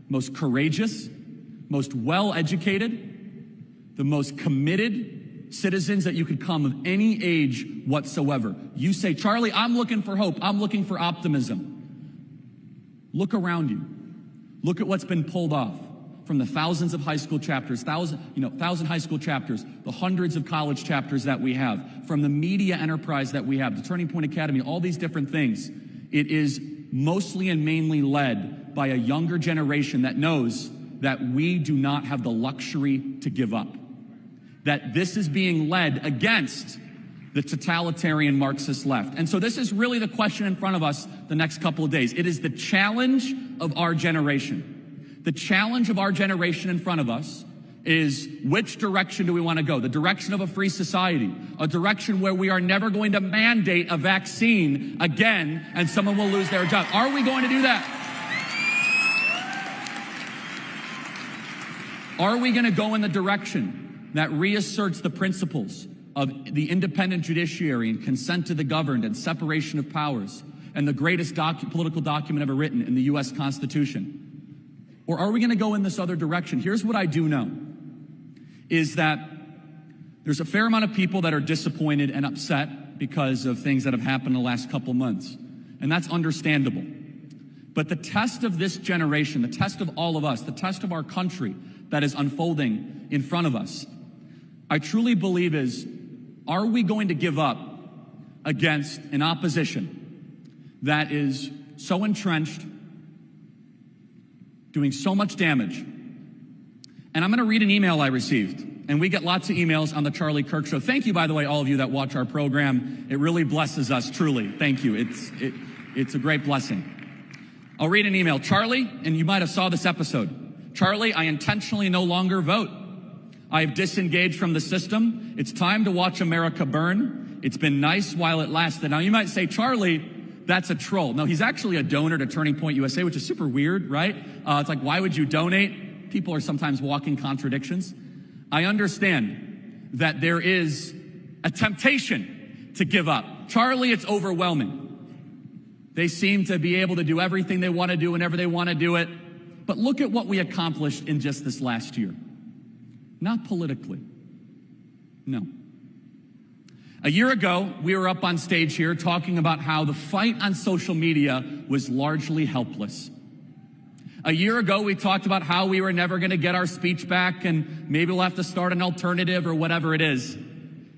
most courageous, most well-educated, the most committed citizens that you could come of any age whatsoever. You say, Charlie, I'm looking for hope. I'm looking for optimism. Look around you. Look at what's been pulled off from the thousands of high school chapters, thousand high school chapters, the hundreds of college chapters that we have, from the media enterprise that we have, the Turning Point Academy, all these different things. It is mostly and mainly led by a younger generation that knows that we do not have the luxury to give up. That this is being led against the totalitarian Marxist left. And so this is really the question in front of us the next couple of days. It is the challenge of our generation. The challenge of our generation in front of us is, which direction do we want to go? The direction of a free society, a direction where we are never going to mandate a vaccine again and someone will lose their job. Are we going to do that? Are we going to go in the direction that reasserts the principles of the independent judiciary and consent to the governed and separation of powers and the greatest political document ever written in the U.S. Constitution? Or are we going to go in this other direction? Here's what I do know, is that there's a fair amount of people that are disappointed and upset because of things that have happened in the last couple months. And that's understandable. But the test of this generation, the test of all of us, the test of our country that is unfolding in front of us, I truly believe is, are we going to give up against an opposition that is so entrenched, doing so much damage? And I'm going to read an email I received. And we get lots of emails on the Charlie Kirk Show. Thank you, by the way, all of you that watch our program. It really blesses us, truly. Thank you. It's a great blessing. I'll read an email. Charlie, and you might have saw this episode. Charlie, I intentionally no longer vote. I have disengaged from the system. It's time to watch America burn. It's been nice while it lasted. Now, you might say, Charlie, that's a troll. No, he's actually a donor to Turning Point USA, which is super weird, right? It's like, why would you donate? People are sometimes walking contradictions. I understand that there is a temptation to give up. Charlie, it's overwhelming. They seem to be able to do everything they want to do whenever they want to do it. But look at what we accomplished in just this last year. Not politically. No. A year ago, we were up on stage here talking about how the fight on social media was largely helpless. A year ago, we talked about how we were never going to get our speech back and maybe we'll have to start an alternative or whatever it is.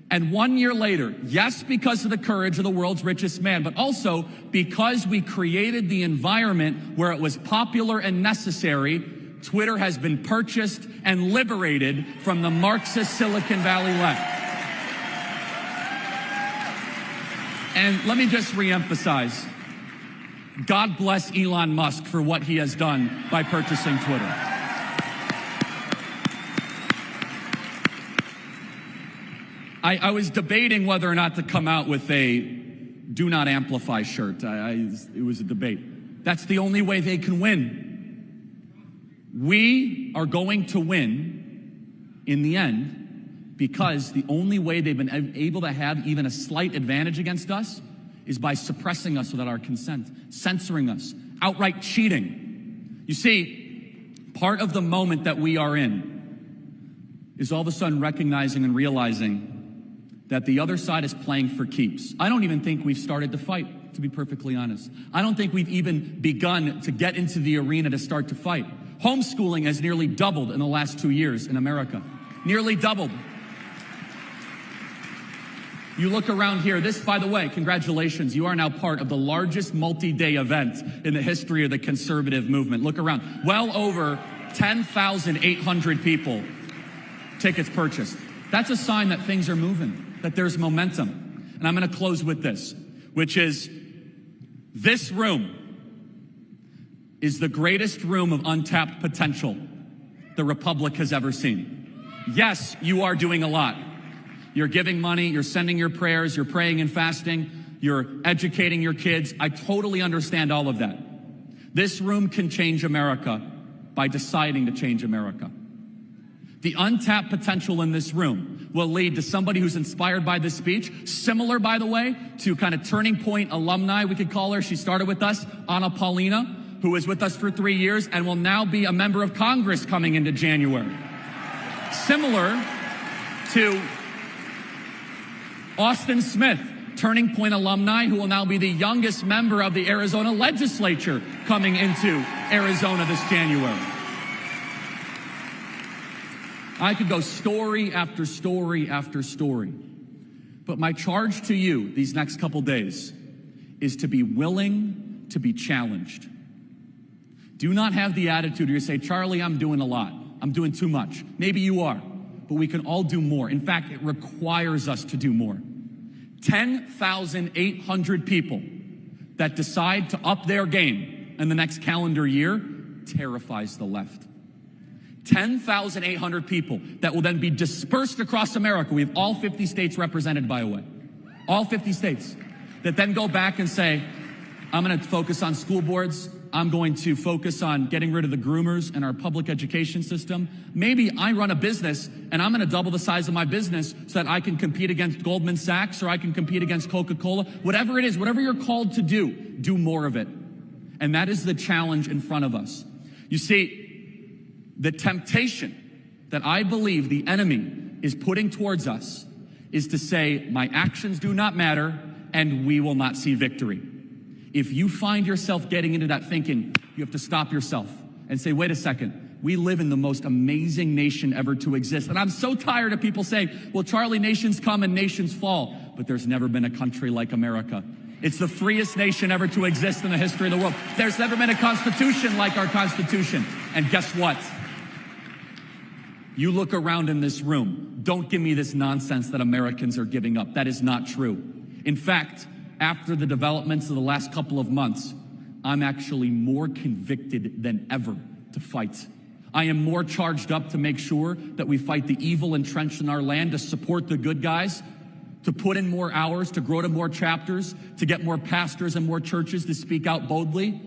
And 1 year later, yes, because of the courage of the world's richest man, but also because we created the environment where it was popular and necessary, Twitter has been purchased and liberated from the Marxist Silicon Valley left. And let me just reemphasize, God bless Elon Musk for what he has done by purchasing Twitter. I was debating whether or not to come out with a do not amplify shirt. It was a debate. That's the only way they can win. We are going to win in the end because the only way they've been able to have even a slight advantage against us is by suppressing us without our consent, censoring us, outright cheating. You see, part of the moment that we are in is all of a sudden recognizing and realizing that the other side is playing for keeps. I don't even think we've started to fight, to be perfectly honest. I don't think we've even begun to get into the arena to start to fight. Homeschooling has nearly doubled in the last 2 years in America. Nearly doubled. You look around here, this, by the way, congratulations, you are now part of the largest multi-day event in the history of the conservative movement. Look around, well over 10,800 people, tickets purchased. That's a sign that things are moving, that there's momentum. And I'm gonna close with this, which is this room is the greatest room of untapped potential the Republic has ever seen. Yes, you are doing a lot. You're giving money, you're sending your prayers, you're praying and fasting, you're educating your kids. I totally understand all of that. This room can change America by deciding to change America. The untapped potential in this room will lead to somebody who's inspired by this speech, similar, by the way, to kind of turning point alumni, we could call her. She started with us, Anna Paulina, who was with us for 3 years and will now be a member of Congress coming into January. Similar to Austin Smith, Turning Point alumni, who will now be the youngest member of the Arizona legislature coming into Arizona this January. I could go story after story after story. But my charge to you these next couple days is to be willing to be challenged. Do not have the attitude where you say, Charlie, I'm doing a lot. I'm doing too much. Maybe you are. But we can all do more. In fact, it requires us to do more. 10,800 people that decide to up their game in the next calendar year terrifies the left. 10,800 people that will then be dispersed across America. We have all 50 states represented, by the way. All 50 states that then go back and say, I'm going to focus on school boards. I'm going to focus on getting rid of the groomers in our public education system. Maybe I run a business and I'm going to double the size of my business so that I can compete against Goldman Sachs or I can compete against Coca-Cola. Whatever it is, whatever you're called to do more of it. And that is the challenge in front of us. You see, the temptation that I believe the enemy is putting towards us is to say, my actions do not matter and we will not see victory. If you find yourself getting into that thinking, you have to stop yourself and say, wait a second, we live in the most amazing nation ever to exist. And I'm so tired of people saying, well, Charlie, nations come and nations fall. But there's never been a country like America. It's the freest nation ever to exist in the history of the world. There's never been a constitution like our Constitution. And guess what? You look around in this room. Don't give me this nonsense that Americans are giving up. That is not true. In fact, after the developments of the last couple of months, I'm actually more convicted than ever to fight. I am more charged up to make sure that we fight the evil entrenched in our land, to support the good guys, to put in more hours, to grow to more chapters, to get more pastors and more churches to speak out boldly.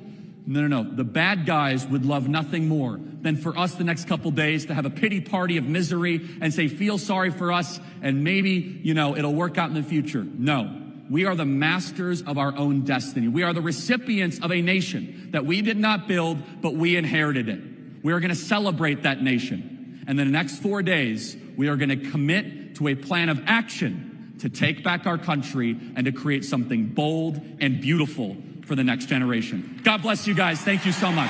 No. The bad guys would love nothing more than for us the next couple days to have a pity party of misery and say, feel sorry for us and maybe, it'll work out in the future. No. We are the masters of our own destiny. We are the recipients of a nation that we did not build, but we inherited it. We are going to celebrate that nation. And in the next 4 days, we are going to commit to a plan of action to take back our country and to create something bold and beautiful for the next generation. God bless you guys. Thank you so much.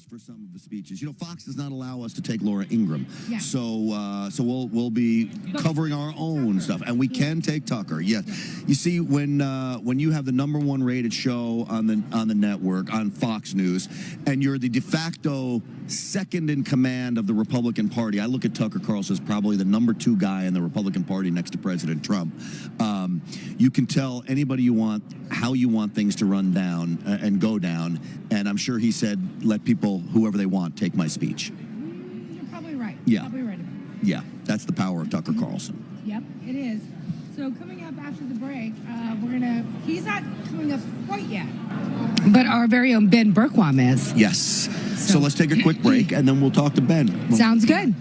for some of the speeches. You know, Fox does not allow us to take Laura Ingraham. Yeah. So we'll be covering our own stuff, and we can take Tucker. Yes. You see, when you have the #1 rated show on the network on Fox News, and you're the de facto second in command of the Republican Party, I look at Tucker Carlson as probably the #2 guy in the Republican Party next to President Trump. You can tell anybody you want how you want things to run down and go down, and I'm sure he said, let people, whoever they want, take my speech. You're probably right. Yeah. Probably right. Yeah, that's the power of Tucker Carlson. Yep, it is. So coming up after the break, he's not coming up quite yet, but our very own Ben Bergquam is. Yes. So let's take a quick break, and then we'll talk to Ben. Sounds good.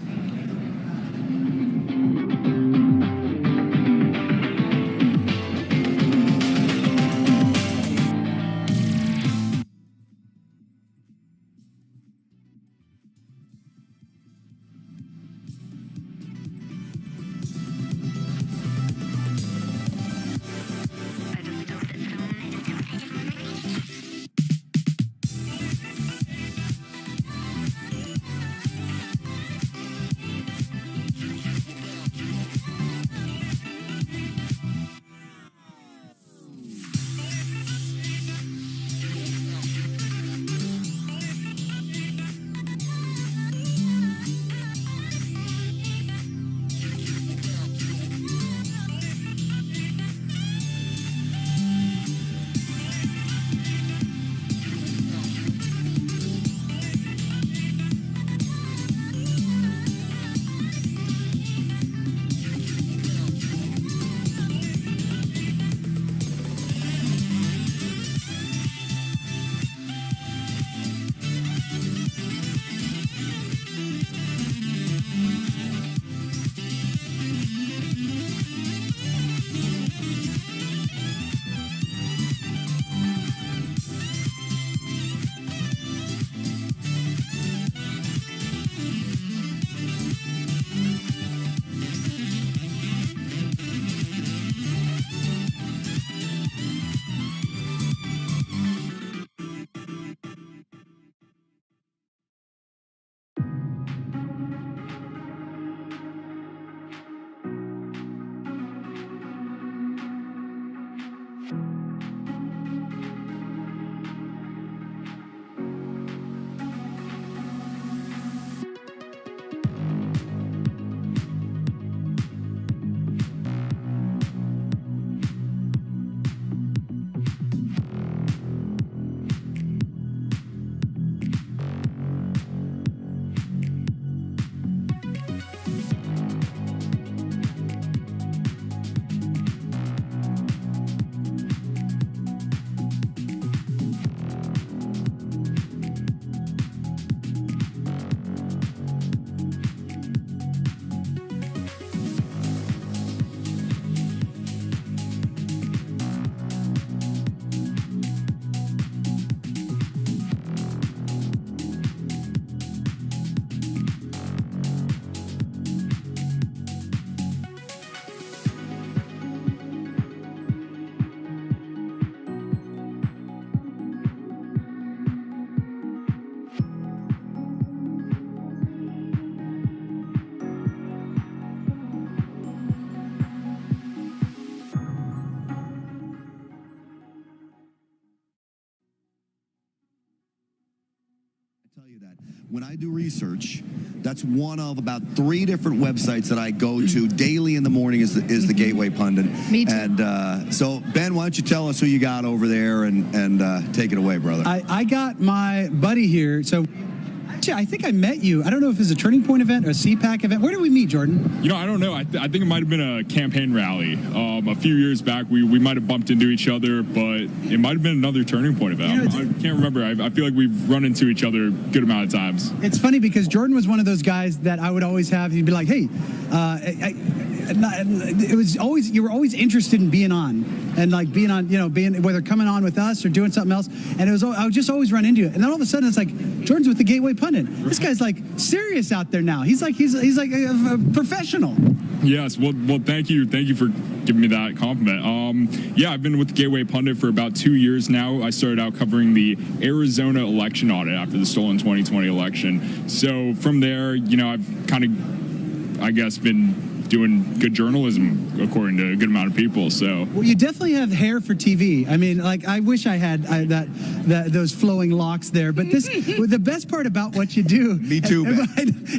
When I do research, that's one of about 3 different websites that I go to daily in the morning is the Gateway Pundit. Me too. And so, Ben, why don't you tell us who you got over there and take it away, brother. I got my buddy here. So, actually, I think I met you. I don't know if it's a Turning Point event or a CPAC event. Where did we meet, Jordan? You know, I don't know. I think it might have been a campaign rally. A few years back, we might have bumped into each other, but it might have been another Turning Point event. I can't remember. I feel like we've run into each other a good amount of times. It's funny because Jordan was one of those guys that I would always have. He'd be like, hey, it was always, you were always interested in being on and like being on, you know, being whether coming on with us or doing something else. And it was, I would just always run into it. And then all of a sudden it's like, Jordan's with the Gateway Pundit. This guy's like serious out there now. He's like a professional. Yes, well, thank you for giving me that compliment. Yeah, I've been with Gateway Pundit for about 2 years now. I started out covering the Arizona election audit after the stolen 2020 election. So from there, I've kind of, I guess, been doing good journalism according to a good amount of people. So well, you definitely have hair for TV. I mean, like, I wish I had those flowing locks there. But the best part about what you do, me too,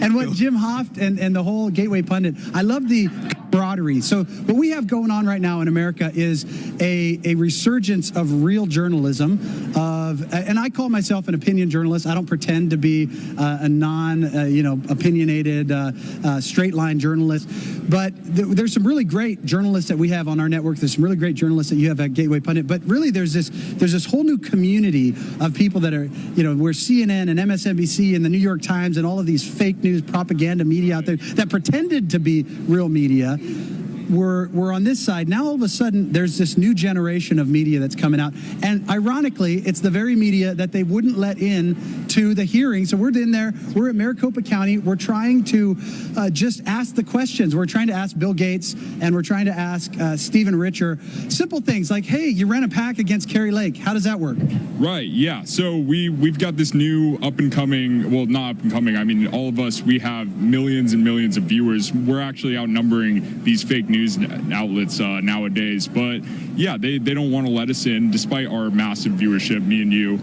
and what Jim Hoft and the whole Gateway Pundit, I love the camaraderie. So what we have going on right now in America is a resurgence of real journalism. And I call myself an opinion journalist. I don't pretend to be a opinionated, straight line journalist. But there's some really great journalists that we have on our network. There's some really great journalists that you have at Gateway Pundit. But really, there's this whole new community of people that are, where CNN and MSNBC and the New York Times and all of these fake news propaganda media out there that pretended to be real media. We're on this side. Now, all of a sudden, there's this new generation of media that's coming out. And ironically, it's the very media that they wouldn't let in to the hearing. So we're in there. We're at Maricopa County. We're trying to just ask the questions. We're trying to ask Bill Gates, and we're trying to ask Stephen Richer simple things like, hey, you ran a PAC against Kari Lake. How does that work? Right, yeah. So we've got this new up-and-coming, well, not up-and-coming, I mean, all of us, we have millions and millions of viewers. We're actually outnumbering these fake news outlets nowadays. But yeah, they don't want to let us in despite our massive viewership, me and you,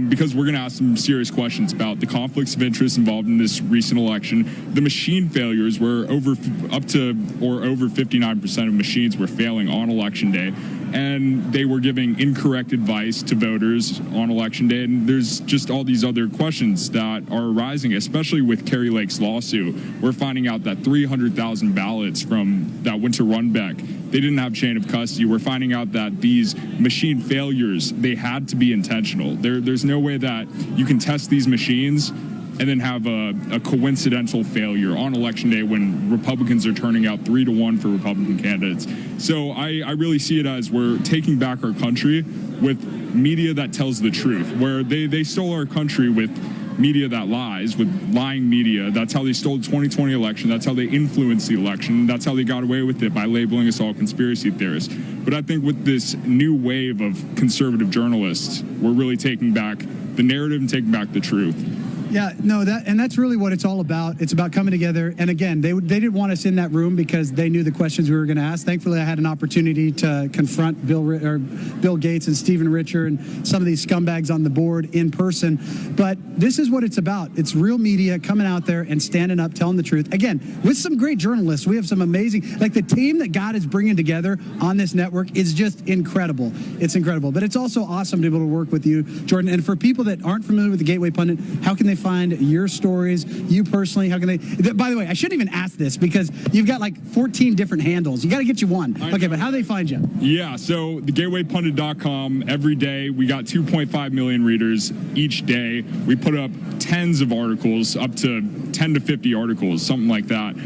because we're going to ask some serious questions about the conflicts of interest involved in this recent election. The machine failures were over 59% of machines were failing on election day, and they were giving incorrect advice to voters on election day. And there's just all these other questions that are arising, especially with Kari Lake's lawsuit. We're finding out that 300,000 ballots from that went to Runbeck, they didn't have chain of custody. We're finding out that these machine failures, they had to be intentional. There's no way that you can test these machines and then have a coincidental failure on election day when Republicans are turning out 3-1 for Republican candidates. So I really see it as we're taking back our country with media that tells the truth, where they stole our country with media that lies, with lying media. That's how they stole the 2020 election. That's how they influenced the election. That's how they got away with it, by labeling us all conspiracy theorists. But I think with this new wave of conservative journalists, we're really taking back the narrative and taking back the truth. Yeah, no, that's really what it's all about. It's about coming together. And again, they didn't want us in that room because they knew the questions we were going to ask. Thankfully, I had an opportunity to confront Bill Gates and Stephen Richer and some of these scumbags on the board in person. But this is what it's about. It's real media coming out there and standing up, telling the truth. Again, with some great journalists. We have some amazing, like the team that God is bringing together on this network is just incredible. It's incredible. But it's also awesome to be able to work with you, Jordan. And for people that aren't familiar with the Gateway Pundit, how can they find your stories, you personally? How can they, by the way, I shouldn't even ask this because you've got like 14 different handles. You got to get you one. Okay, but how do they find you? Yeah, so thegatewaypundit.com, every day we got 2.5 million readers each day. We put up tens of articles, up to 10 to 50 articles, something like that.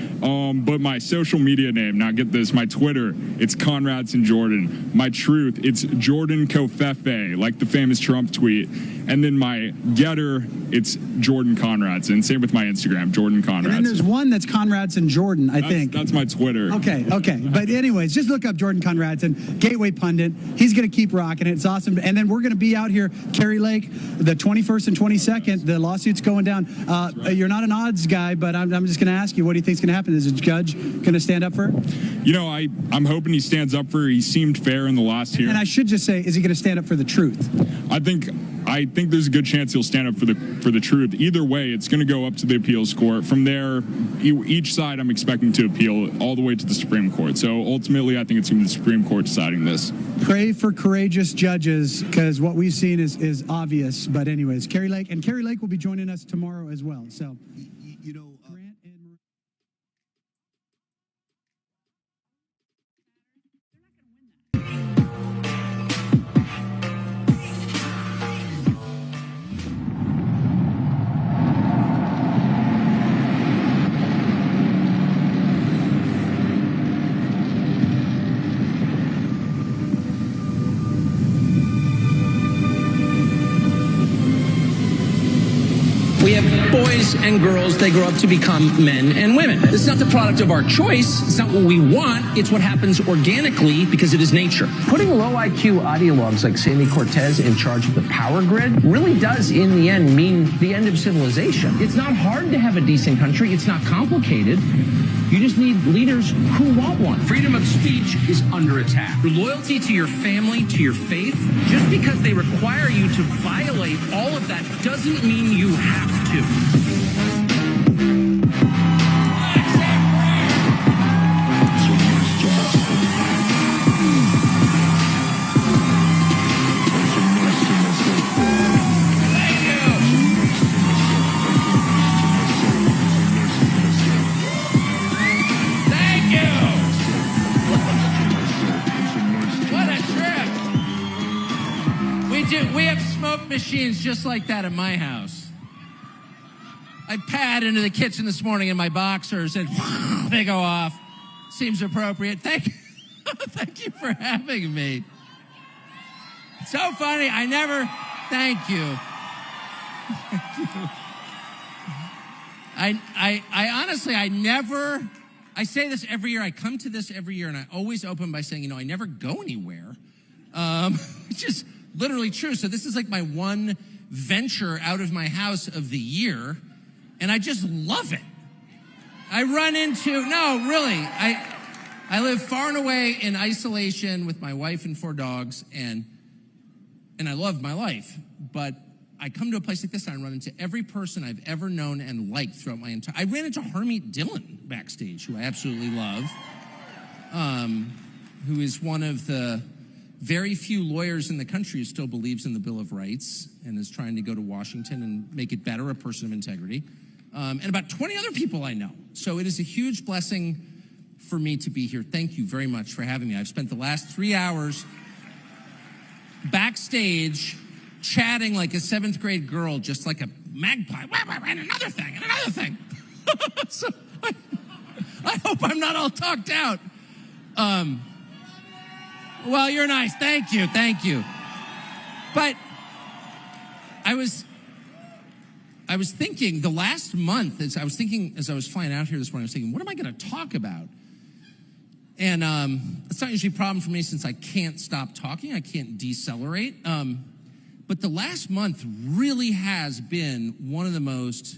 But my social media name, now get this, my Twitter, it's Conradson Jordan. My truth, it's Jordan Covfefe, like the famous Trump tweet. And then my Getter, it's Jordan Conradson. Same with my Instagram, Jordan Conradson. And then there's one that's Conradson Jordan, I think. That's my Twitter. Okay. But anyways, just look up Jordan Conradson, Gateway Pundit. He's going to keep rocking it. It's awesome. And then we're going to be out here, Kari Lake, the 21st and 22nd. The lawsuit's going down. You're not an odds guy, but I'm just going to ask you, what do you think's going to happen? Is the judge going to stand up for her? You know, I'm hoping he stands up for her. He seemed fair in the last hearing. And I should just say, is he going to stand up for the truth? I think there's a good chance he'll stand up for the truth. Either way, it's going to go up to the appeals court. From there, each side I'm expecting to appeal all the way to the Supreme Court. So ultimately, I think it's going to be the Supreme Court deciding this. Pray for courageous judges, because what we've seen is obvious. But anyways, Kari Lake will be joining us tomorrow as well. So, you know. We have boys and girls, they grow up to become men and women. It's not the product of our choice. It's not what we want. It's what happens organically because it is nature. Putting low IQ ideologues like Sandy Cortez in charge of the power grid really does, in the end, mean the end of civilization. It's not hard to have a decent country. It's not complicated. You just need leaders who want one. Freedom of speech is under attack. Your loyalty to your family, to your faith, just because they require you to violate all of that doesn't mean you have to. We have smoke machines just like that in my house. I pad into the kitchen this morning in my boxers and they go off. Seems appropriate. Thank you for having me. It's so funny. Thank you. I honestly, I say this every year. I come to this every year and I always open by saying, I never go anywhere. Which is literally true. So this is like my one venture out of my house of the year, and I just love it. I live far and away in isolation with my wife and 4 dogs, and I love my life. But I come to a place like this and I run into every person I've ever known and liked throughout my entire... I ran into Harmeet Dillon backstage, who I absolutely love, who is one of the very few lawyers in the country who still believes in the Bill of Rights and is trying to go to Washington and make it better, a person of integrity, and about 20 other people I know. So it is a huge blessing for me to be here. Thank you very much for having me. I've spent the last 3 hours backstage chatting like a 7th grade girl, just like a magpie, and another thing. So I hope I'm not all talked out. Well, you're nice. Thank you. But I was thinking the last month, as I was flying out here this morning, I was thinking, what am I going to talk about? And it's not usually a problem for me since I can't stop talking. I can't decelerate. But the last month really has been one of the most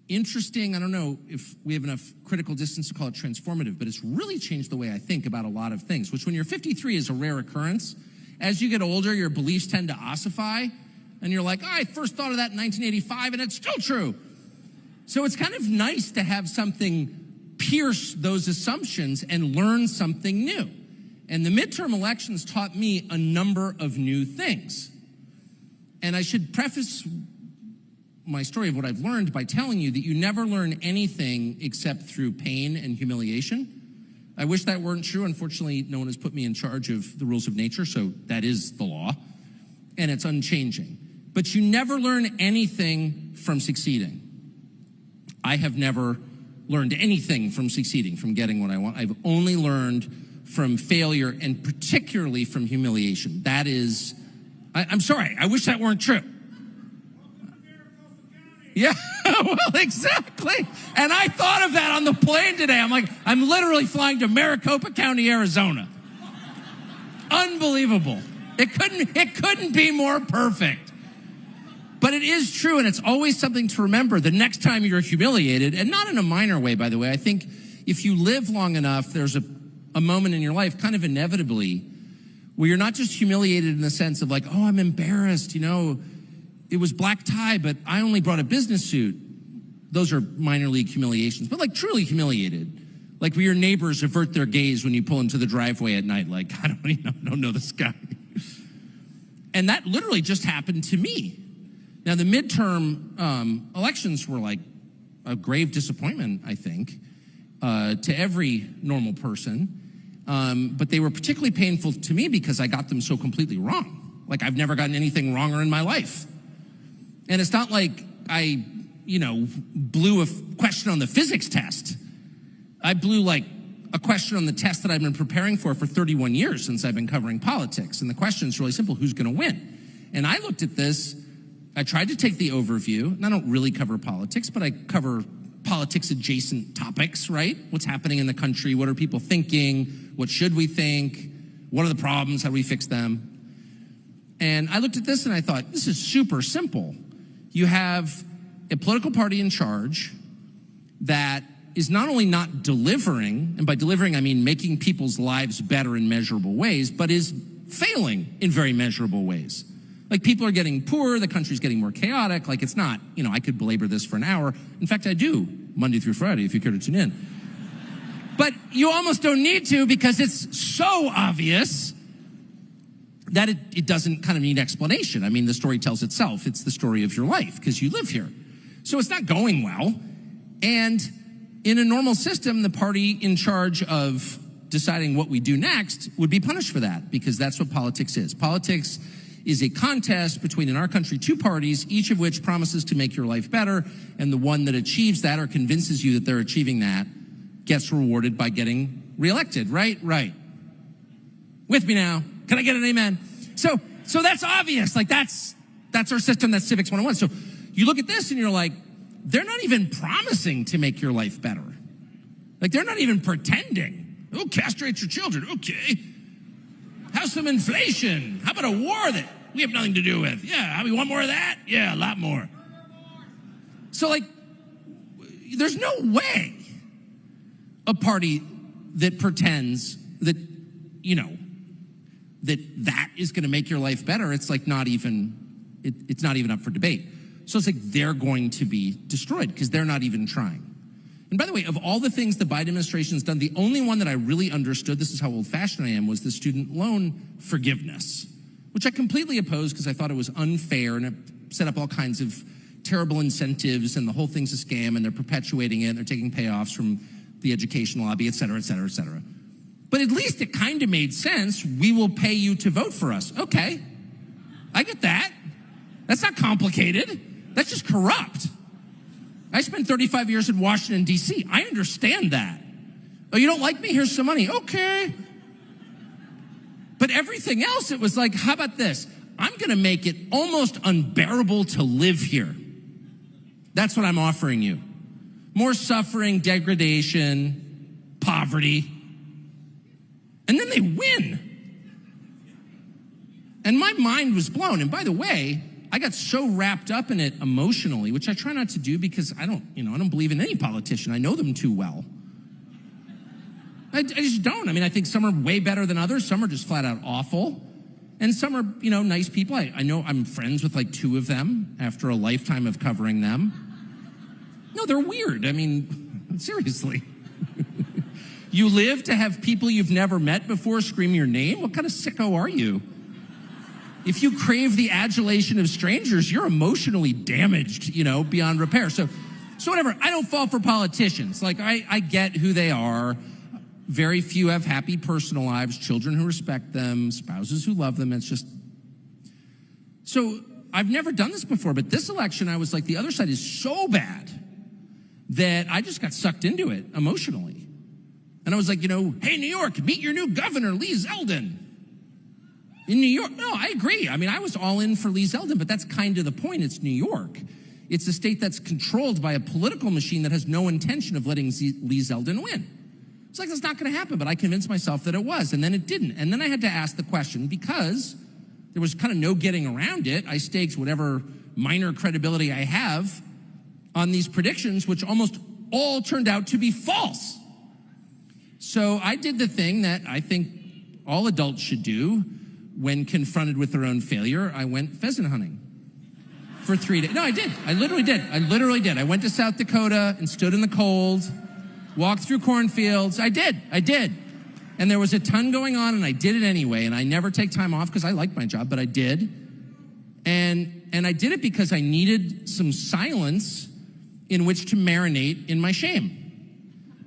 interesting, I don't know if we have enough critical distance to call it transformative, but it's really changed the way I think about a lot of things, which when you're 53 is a rare occurrence. As you get older, your beliefs tend to ossify, and you're like, I first thought of that in 1985, and it's still true. So it's kind of nice to have something pierce those assumptions and learn something new. And the midterm elections taught me a number of new things. And I should preface my story of what I've learned by telling you that you never learn anything except through pain and humiliation. I wish that weren't true. Unfortunately, no one has put me in charge of the rules of nature, so that is the law, and it's unchanging. But you never learn anything from succeeding. I have never learned anything from succeeding, from getting what I want. I've only learned from failure, and particularly from humiliation. That is, I'm sorry, I wish that weren't true. Yeah, well, exactly. And I thought of that on the plane today. I'm like, I'm literally flying to Maricopa County, Arizona. Unbelievable. It couldn't be more perfect. But it is true, and it's always something to remember the next time you're humiliated, and not in a minor way, by the way. I think if you live long enough, there's a moment in your life, kind of inevitably, where you're not just humiliated in the sense of like, oh, I'm embarrassed, it was black tie, but I only brought a business suit. Those are minor league humiliations, but like truly humiliated. Like where your neighbors avert their gaze when you pull into the driveway at night, like, I don't know this guy. And that literally just happened to me. Now, the midterm elections were like a grave disappointment, I think, to every normal person. But they were particularly painful to me because I got them so completely wrong. Like I've never gotten anything wronger in my life. And it's not like I, blew a question on the physics test. I blew like a question on the test that I've been preparing for 31 years since I've been covering politics. And the question is really simple: who's going to win? And I looked at this I tried to take the overview, and I don't really cover politics, but I cover politics-adjacent topics, right? What's happening in the country? What are people thinking? What should we think? What are the problems? How do we fix them? And I looked at this and I thought, this is super simple. You have a political party in charge that is not only not delivering, and by delivering I mean making people's lives better in measurable ways, but is failing in very measurable ways. Like, people are getting poorer, the country's getting more chaotic. Like, it's not, I could belabor this for an hour. In fact, I do, Monday through Friday, if you care to tune in. But you almost don't need to, because it's so obvious that it doesn't kind of need explanation. I mean, the story tells itself. It's the story of your life, because you live here. So it's not going well. And in a normal system, the party in charge of deciding what we do next would be punished for that, because that's what politics is. Politics is a contest between, in our country, two parties, each of which promises to make your life better, and the one that achieves that or convinces you that they're achieving that gets rewarded by getting reelected, right? Right. With me now. Can I get an amen? So that's obvious. Like, that's our system. That's Civics 101. So you look at this and you're like, they're not even promising to make your life better. Like, they're not even pretending. Oh, castrate your children. Okay. How's some inflation? How about a war that we have nothing to do with? Yeah, we want more of that? Yeah, a lot more. So, like, there's no way a party that pretends that, that is going to make your life better, it's like not even, it's not even up for debate. So it's like they're going to be destroyed because they're not even trying. And by the way, of all the things the Biden administration's done, the only one that I really understood, this is how old-fashioned I am, was the student loan forgiveness, which I completely opposed because I thought it was unfair, and it set up all kinds of terrible incentives, and the whole thing's a scam, and they're perpetuating it, and they're taking payoffs from the education lobby, et cetera, et cetera, et cetera. But at least it kind of made sense. We will pay you to vote for us. Okay, I get that. That's not complicated. That's just corrupt. I spent 35 years in Washington, D.C. I understand that. Oh, you don't like me? Here's some money. Okay. But everything else, it was like, how about this? I'm going to make it almost unbearable to live here. That's what I'm offering you. More suffering, degradation, poverty. And then they win. And my mind was blown. And by the way, I got so wrapped up in it emotionally, which I try not to do because I don't believe in any politician. I know them too well. I just don't. I mean, I think some are way better than others. Some are just flat out awful. And some are, nice people. I know I'm friends with like two of them after a lifetime of covering them. No, they're weird. I mean, seriously. You live to have people you've never met before scream your name? What kind of sicko are you? If you crave the adulation of strangers, you're emotionally damaged, beyond repair. So whatever. I don't fall for politicians. Like, I get who they are. Very few have happy personal lives, children who respect them, spouses who love them. It's just... So I've never done this before, but this election, I was like, the other side is so bad that I just got sucked into it emotionally. And I was like, hey, New York, meet your new governor, Lee Zeldin. In New York, no, I agree. I mean, I was all in for Lee Zeldin, but that's kind of the point. It's New York. It's a state that's controlled by a political machine that has no intention of letting Lee Zeldin win. It's like, that's not going to happen, but I convinced myself that it was, and then it didn't. And then I had to ask the question, because there was kind of no getting around it. I staked whatever minor credibility I have on these predictions, which almost all turned out to be false. So I did the thing that I think all adults should do when confronted with their own failure. I went pheasant hunting for 3 days. No, I did. I literally did. I went to South Dakota and stood in the cold, walked through cornfields. I did. And there was a ton going on, and I did it anyway. And I never take time off because I like my job, but I did. And I did it because I needed some silence in which to marinate in my shame.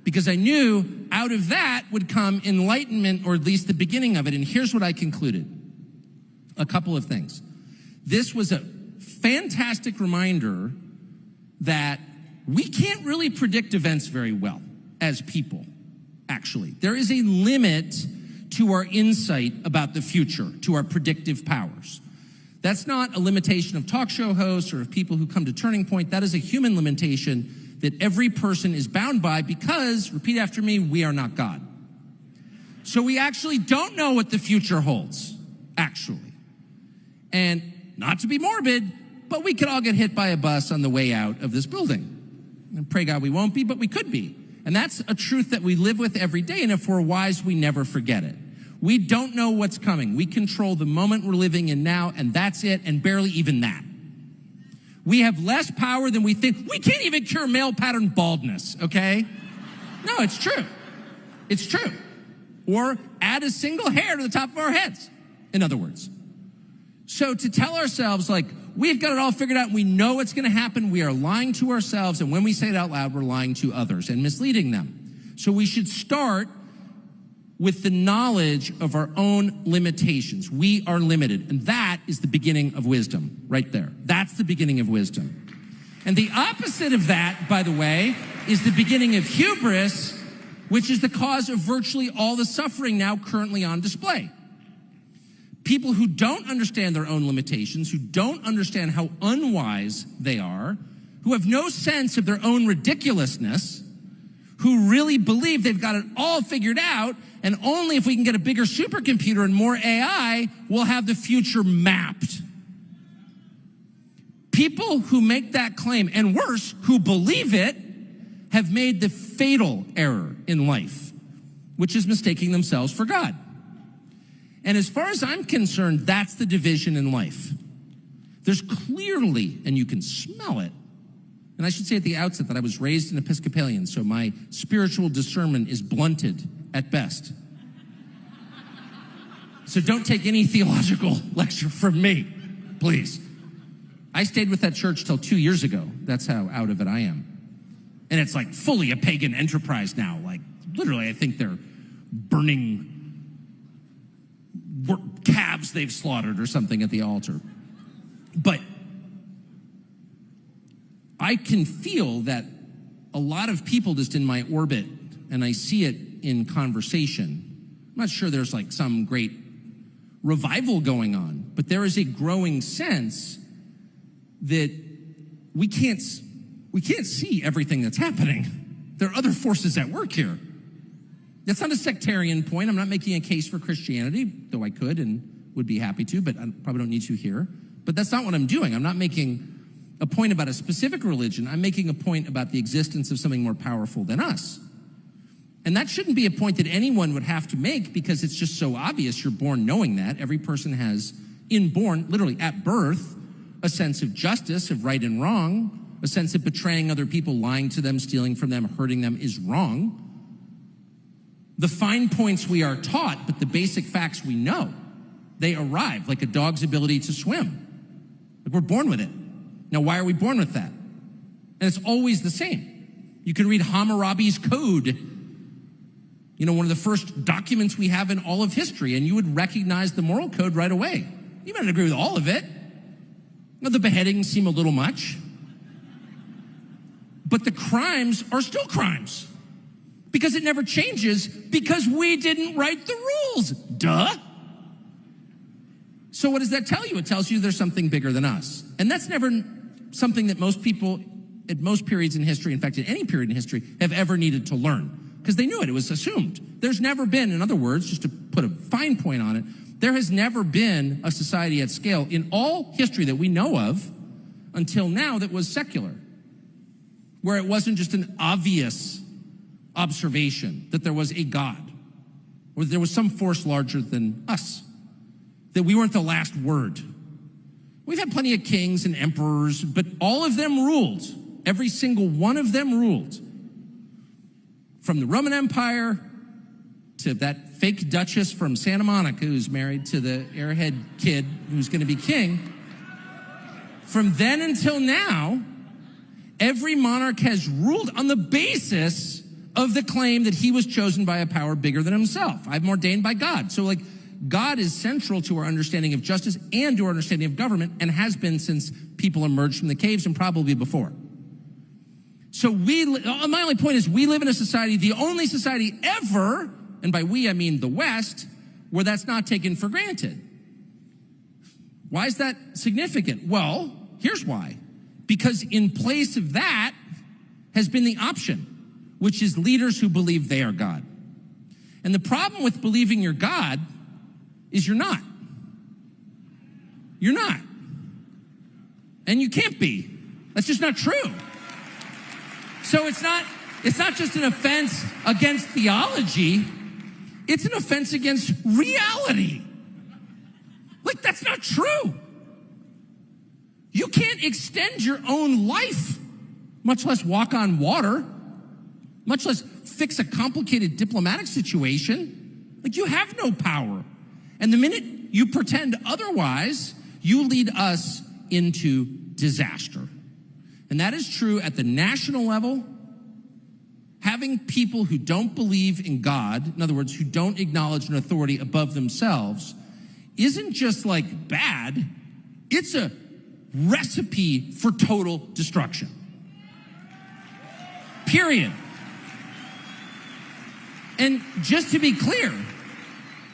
Because I knew out of that would come enlightenment, or at least the beginning of it. And here's what I concluded. A couple of things. This was a fantastic reminder that we can't really predict events very well as people, actually. There is a limit to our insight about the future, to our predictive powers. That's not a limitation of talk show hosts or of people who come to Turning Point. That is a human limitation that every person is bound by because, repeat after me, we are not God. So we actually don't know what the future holds, actually. And not to be morbid, but we could all get hit by a bus on the way out of this building. And pray God we won't be, but we could be. And that's a truth that we live with every day, and if we're wise, we never forget it. We don't know what's coming. We control the moment we're living in now, and that's it, and barely even that. We have less power than we think. We can't even cure male pattern baldness, okay? No, it's true. It's true. Or add a single hair to the top of our heads, in other words. So to tell ourselves, like, we've got it all figured out and we know what's going to happen, we are lying to ourselves, and when we say it out loud, we're lying to others and misleading them. So we should start with the knowledge of our own limitations. We are limited, and that is the beginning of wisdom, right there. That's the beginning of wisdom. And the opposite of that, by the way, is the beginning of hubris, which is the cause of virtually all the suffering now currently on display. People who don't understand their own limitations, who don't understand how unwise they are, who have no sense of their own ridiculousness, who really believe they've got it all figured out, and only if we can get a bigger supercomputer and more AI, we'll have the future mapped. People who make that claim, and worse, who believe it, have made the fatal error in life, which is mistaking themselves for God. And as far as I'm concerned, that's the division in life. There's clearly, and you can smell it, and I should say at the outset that I was raised an Episcopalian, so my spiritual discernment is blunted at best. So don't take any theological lecture from me, please. I stayed with that church till 2 years ago. That's how out of it I am. And it's like fully a pagan enterprise now. Like literally, I think they're burning calves they've slaughtered or something at the altar. But I can feel that a lot of people just in my orbit, and I see it in conversation. I'm not sure there's like some great revival going on, but there is a growing sense that we can't see everything that's happening. There are other forces at work here. That's not a sectarian point. I'm not making a case for Christianity, though I could and would be happy to, but I probably don't need to here. But that's not what I'm doing. I'm not making a point about a specific religion. I'm making a point about the existence of something more powerful than us. And that shouldn't be a point that anyone would have to make because it's just so obvious. You're born knowing that. Every person has inborn, literally at birth, a sense of justice, of right and wrong, a sense of betraying other people, lying to them, stealing from them, hurting them is wrong. The fine points we are taught, but the basic facts we know. They arrive like a dog's ability to swim. Like we're born with it. Now, why are we born with that? And it's always the same. You can read Hammurabi's Code, you know, one of the first documents we have in all of history, and you would recognize the moral code right away. You might not agree with all of it. Well, the beheadings seem a little much. But the crimes are still crimes. Because it never changes, because we didn't write the rules. Duh. So what does that tell you? It tells you there's something bigger than us. And that's never something that most people at most periods in history, in fact, at any period in history, have ever needed to learn. Because they knew it. It was assumed. There's never been, in other words, just to put a fine point on it, there has never been a society at scale in all history that we know of until now that was secular. Where it wasn't just an obvious observation that there was a God, or that there was some force larger than us, that we weren't the last word. We've had plenty of kings and emperors, but all of them ruled. Every single one of them ruled. From the Roman Empire to that fake duchess from Santa Monica who's married to the airhead kid who's going to be king. From then until now, every monarch has ruled on the basis of the claim that he was chosen by a power bigger than himself. I'm ordained by God. So like God is central to our understanding of justice and to our understanding of government, and has been since people emerged from the caves and probably before. So my only point is we live in a society, the only society ever, and by we I mean the West, where that's not taken for granted. Why is that significant? Well, here's why. Because in place of that has been the option, which is leaders who believe they are God. And the problem with believing you're God is you're not. You're not. And you can't be. That's just not true. So it's not just an offense against theology, it's an offense against reality. Like, that's not true. You can't extend your own life, much less walk on water, much less fix a complicated diplomatic situation. Like, you have no power. And the minute you pretend otherwise, you lead us into disaster. And that is true at the national level. Having people who don't believe in God, in other words, who don't acknowledge an authority above themselves, isn't just like bad, it's a recipe for total destruction. Period. And just to be clear,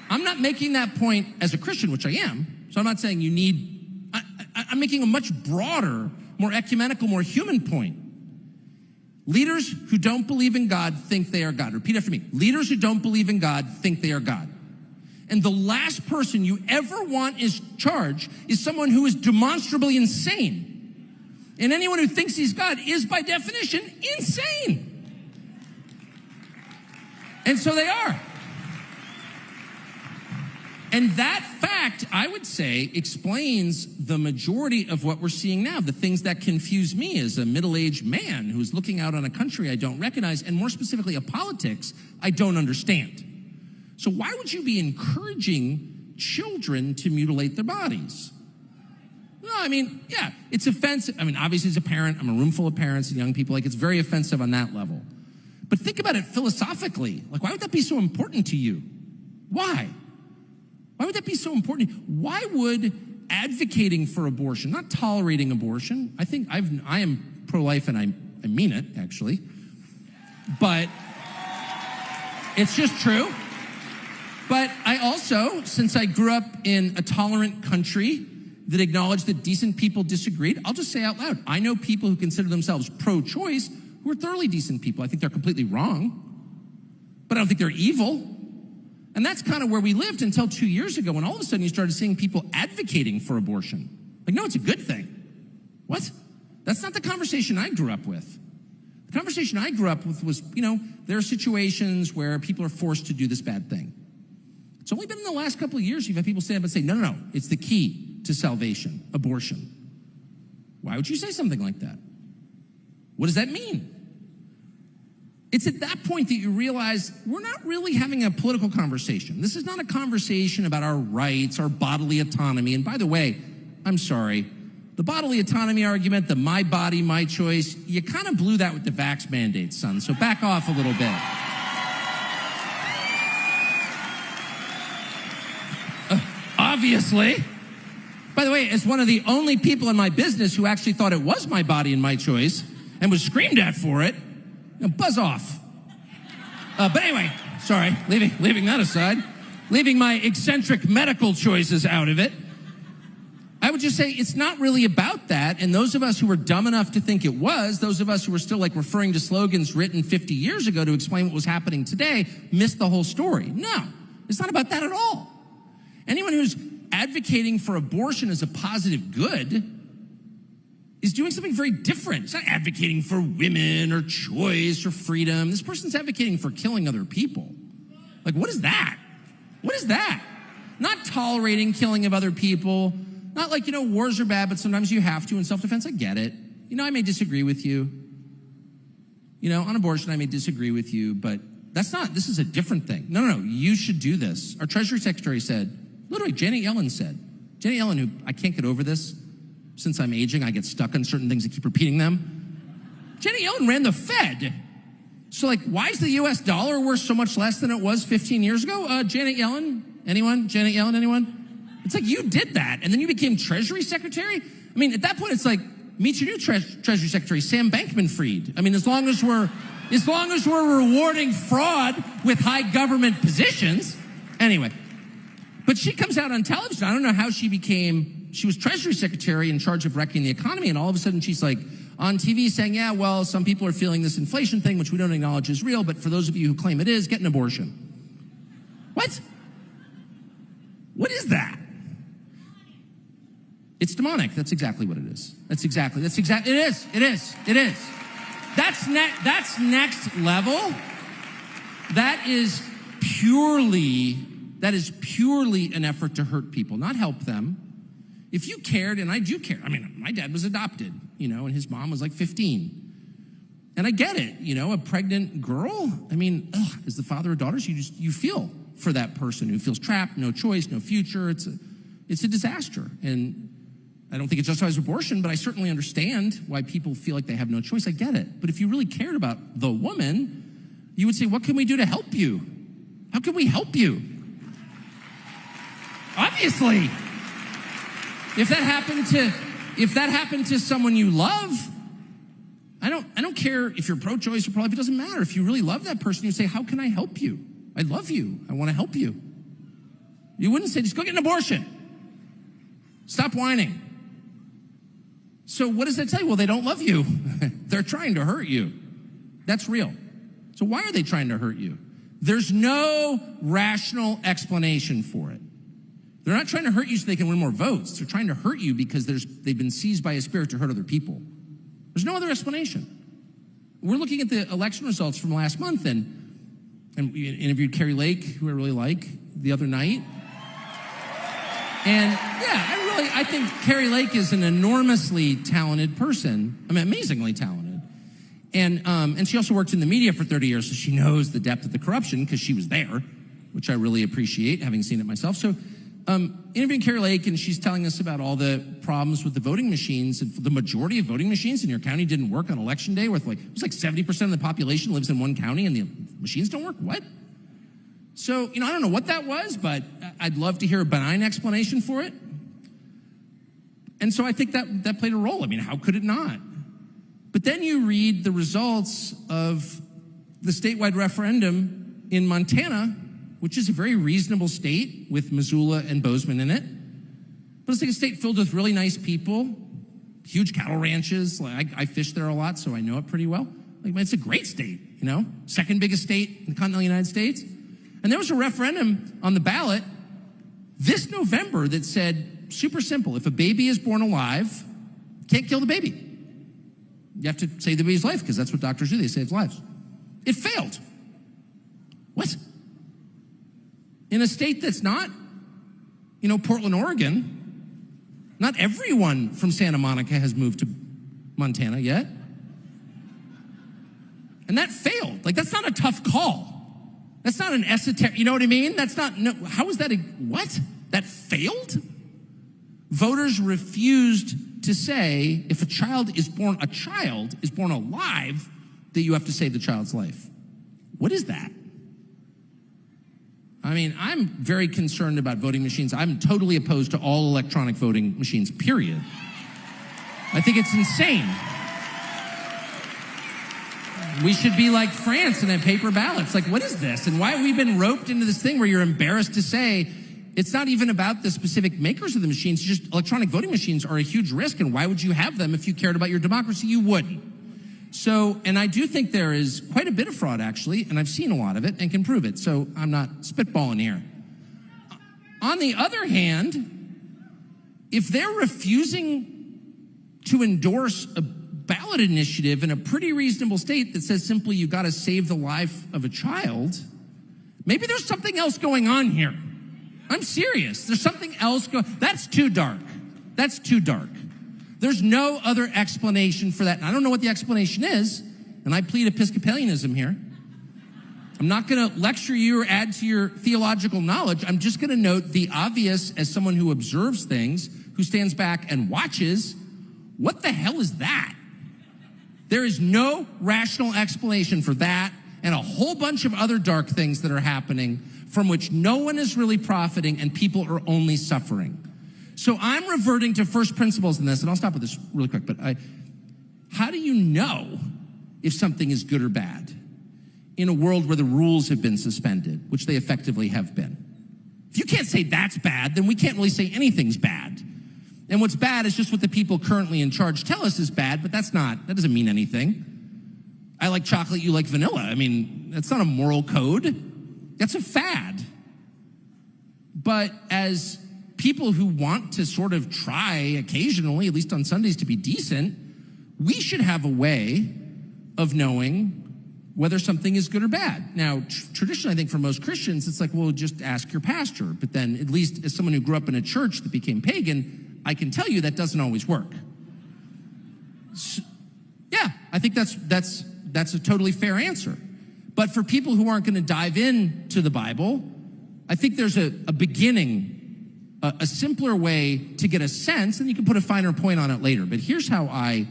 I'm not making that point as a Christian, which I am. So I'm not saying you need, I'm making a much broader, more ecumenical, more human point. Leaders who don't believe in God think they are God. Repeat after me. Leaders who don't believe in God think they are God. And the last person you ever want in charge is someone who is demonstrably insane. And anyone who thinks he's God is, by definition, insane. And so they are. And that fact, I would say, explains the majority of what we're seeing now. The things that confuse me as a middle-aged man who's looking out on a country I don't recognize, and more specifically a politics I don't understand. So why would you be encouraging children to mutilate their bodies? No, I mean, yeah, it's offensive. I mean, obviously as a parent, I'm a room full of parents and young people. Like, it's very offensive on that level. But think about it philosophically. Like, why would that be so important to you? Why? Why would that be so important? Why would advocating for abortion, not tolerating abortion, I am pro-life and I mean it, actually, but it's just true. But I also, since I grew up in a tolerant country that acknowledged that decent people disagreed, I'll just say out loud, I know people who consider themselves pro-choice who are thoroughly decent people. I think they're completely wrong, but I don't think they're evil. And that's kind of where we lived until 2 years ago, when all of a sudden you started seeing people advocating for abortion. Like, no, it's a good thing. What? That's not the conversation I grew up with. The conversation I grew up with was, there are situations where people are forced to do this bad thing. It's only been in the last couple of years you've had people stand up and say, no, it's the key to salvation, abortion. Why would you say something like that? What does that mean? It's at that point that you realize we're not really having a political conversation. This is not a conversation about our rights, our bodily autonomy. And by the way, I'm sorry, the bodily autonomy argument, the my body, my choice, you kind of blew that with the vax mandates, son. So back off a little bit. Obviously. By the way, as one of the only people in my business who actually thought it was my body and my choice and was screamed at for it, buzz off. But anyway, sorry, leaving that aside, leaving my eccentric medical choices out of it, I would just say it's not really about that. And those of us who were dumb enough to think it was, those of us who were still like referring to slogans written 50 years ago to explain what was happening today, missed the whole story. No, it's not about that at all. Anyone who's advocating for abortion as a positive good is doing something very different. It's not advocating for women or choice or freedom. This person's advocating for killing other people. Like, what is that? What is that? Not tolerating killing of other people. Not like, wars are bad, but sometimes you have to in self-defense. I get it. I may disagree with you. On abortion, I may disagree with you, but this is a different thing. No, you should do this. Our Treasury Secretary said, literally, Janet Yellen said. Janet Yellen, who, I can't get over this. Since I'm aging, I get stuck on certain things and keep repeating them. Janet Yellen ran the Fed. So, why is the U.S. dollar worth so much less than it was 15 years ago? Janet Yellen? Anyone? Janet Yellen, anyone? It's like you did that, and then you became Treasury Secretary? I mean, at that point, it's like, meet your new Treasury Secretary, Sam Bankman-Fried. I mean, as long as we're rewarding fraud with high government positions. Anyway. But she comes out on television. I don't know how she was Treasury Secretary in charge of wrecking the economy, and all of a sudden she's like on TV saying, yeah, well, some people are feeling this inflation thing, which we don't acknowledge is real, but for those of you who claim it is, get an abortion. What? What is that? It's demonic. That's exactly what it is. It is. That's next level. That is purely an effort to hurt people, not help them. If you cared, and I do care. I mean, my dad was adopted, and his mom was like 15. And I get it, a pregnant girl. I mean, as the father of daughters, you feel for that person who feels trapped, no choice, no future. It's a disaster. And I don't think it justifies abortion, but I certainly understand why people feel like they have no choice. I get it. But if you really cared about the woman, you would say, what can we do to help you? How can we help you? Obviously. If that happened to someone you love, I don't care if you're pro-choice or pro-life. It doesn't matter. If you really love that person, you say, how can I help you? I love you. I want to help you. You wouldn't say, just go get an abortion. Stop whining. So what does that tell you? Well, they don't love you. They're trying to hurt you. That's real. So why are they trying to hurt you? There's no rational explanation for it. They're not trying to hurt you so they can win more votes. They're trying to hurt you because they've been seized by a spirit to hurt other people. There's no other explanation. We're looking at the election results from last month, and we interviewed Carrie Lake, who I really like, the other night. And yeah, I think Carrie Lake is an enormously talented person. I mean, amazingly talented. And she also worked in the media for 30 years, so she knows the depth of the corruption because she was there, which I really appreciate, having seen it myself. So interviewing Carrie Lake, and she's telling us about all the problems with the voting machines. And the majority of voting machines in your county didn't work on election day, with it was like 70% of the population lives in one county and the machines don't work. What? So, I don't know what that was, but I'd love to hear a benign explanation for it. And so I think that played a role. I mean, how could it not? But then you read the results of the statewide referendum in Montana, which is a very reasonable state with Missoula and Bozeman in it. But it's like a state filled with really nice people, huge cattle ranches. I fish there a lot, so I know it pretty well. It's a great state, second biggest state in the continental United States. And there was a referendum on the ballot this November that said, super simple, if a baby is born alive, can't kill the baby. You have to save the baby's life because that's what doctors do. They save lives. It failed. What? In a state that's not, Portland, Oregon, not everyone from Santa Monica has moved to Montana yet. And that failed. That's not a tough call. That's not an esoteric, you know what I mean? How is that what? That failed? Voters refused to say if a child is born alive, that you have to save the child's life. What is that? I mean, I'm very concerned about voting machines. I'm totally opposed to all electronic voting machines, period. I think it's insane. We should be like France and have paper ballots. What is this? And why have we been roped into this thing where you're embarrassed to say it's not even about the specific makers of the machines, it's just electronic voting machines are a huge risk, and why would you have them if you cared about your democracy? You wouldn't. So, and I do think there is quite a bit of fraud, actually, and I've seen a lot of it and can prove it, so I'm not spitballing here. On the other hand, if they're refusing to endorse a ballot initiative in a pretty reasonable state that says simply you got to save the life of a child, maybe there's something else going on here. I'm serious. There's something else that's too dark. That's too dark. There's no other explanation for that. And I don't know what the explanation is, and I plead Episcopalianism here. I'm not going to lecture you or add to your theological knowledge. I'm just going to note the obvious as someone who observes things, who stands back and watches. What the hell is that? There is no rational explanation for that and a whole bunch of other dark things that are happening from which no one is really profiting and people are only suffering. So I'm reverting to first principles in this, and I'll stop with this really quick, but how do you know if something is good or bad in a world where the rules have been suspended, which they effectively have been? If you can't say that's bad, then we can't really say anything's bad. And what's bad is just what the people currently in charge tell us is bad, but that doesn't mean anything. I like chocolate, you like vanilla. I mean, that's not a moral code. That's a fad. But as people who want to sort of try occasionally, at least on Sundays, to be decent, we should have a way of knowing whether something is good or bad. Now, traditionally, I think for most Christians, it's like, well, just ask your pastor. But then, at least as someone who grew up in a church that became pagan, I can tell you that doesn't always work. So, yeah, I think that's a totally fair answer. But for people who aren't going to dive into the Bible, I think there's a beginning, a simpler way to get a sense, and you can put a finer point on it later. But here's how I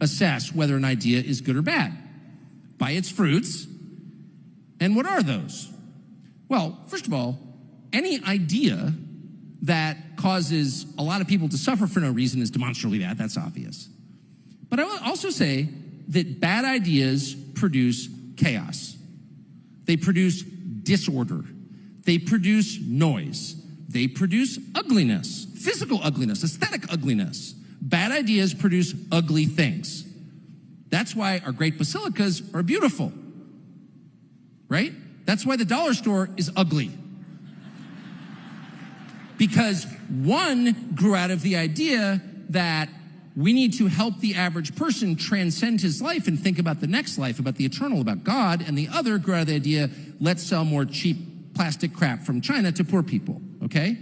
assess whether an idea is good or bad. By its fruits. And what are those? Well, first of all, any idea that causes a lot of people to suffer for no reason is demonstrably bad. That's obvious. But I will also say that bad ideas produce chaos. They produce disorder. They produce noise. They produce ugliness, physical ugliness, aesthetic ugliness. Bad ideas produce ugly things. That's why our great basilicas are beautiful, right? That's why the dollar store is ugly. Because one grew out of the idea that we need to help the average person transcend his life and think about the next life, about the eternal, about God. And the other grew out of the idea, let's sell more cheap plastic crap from China to poor people, okay?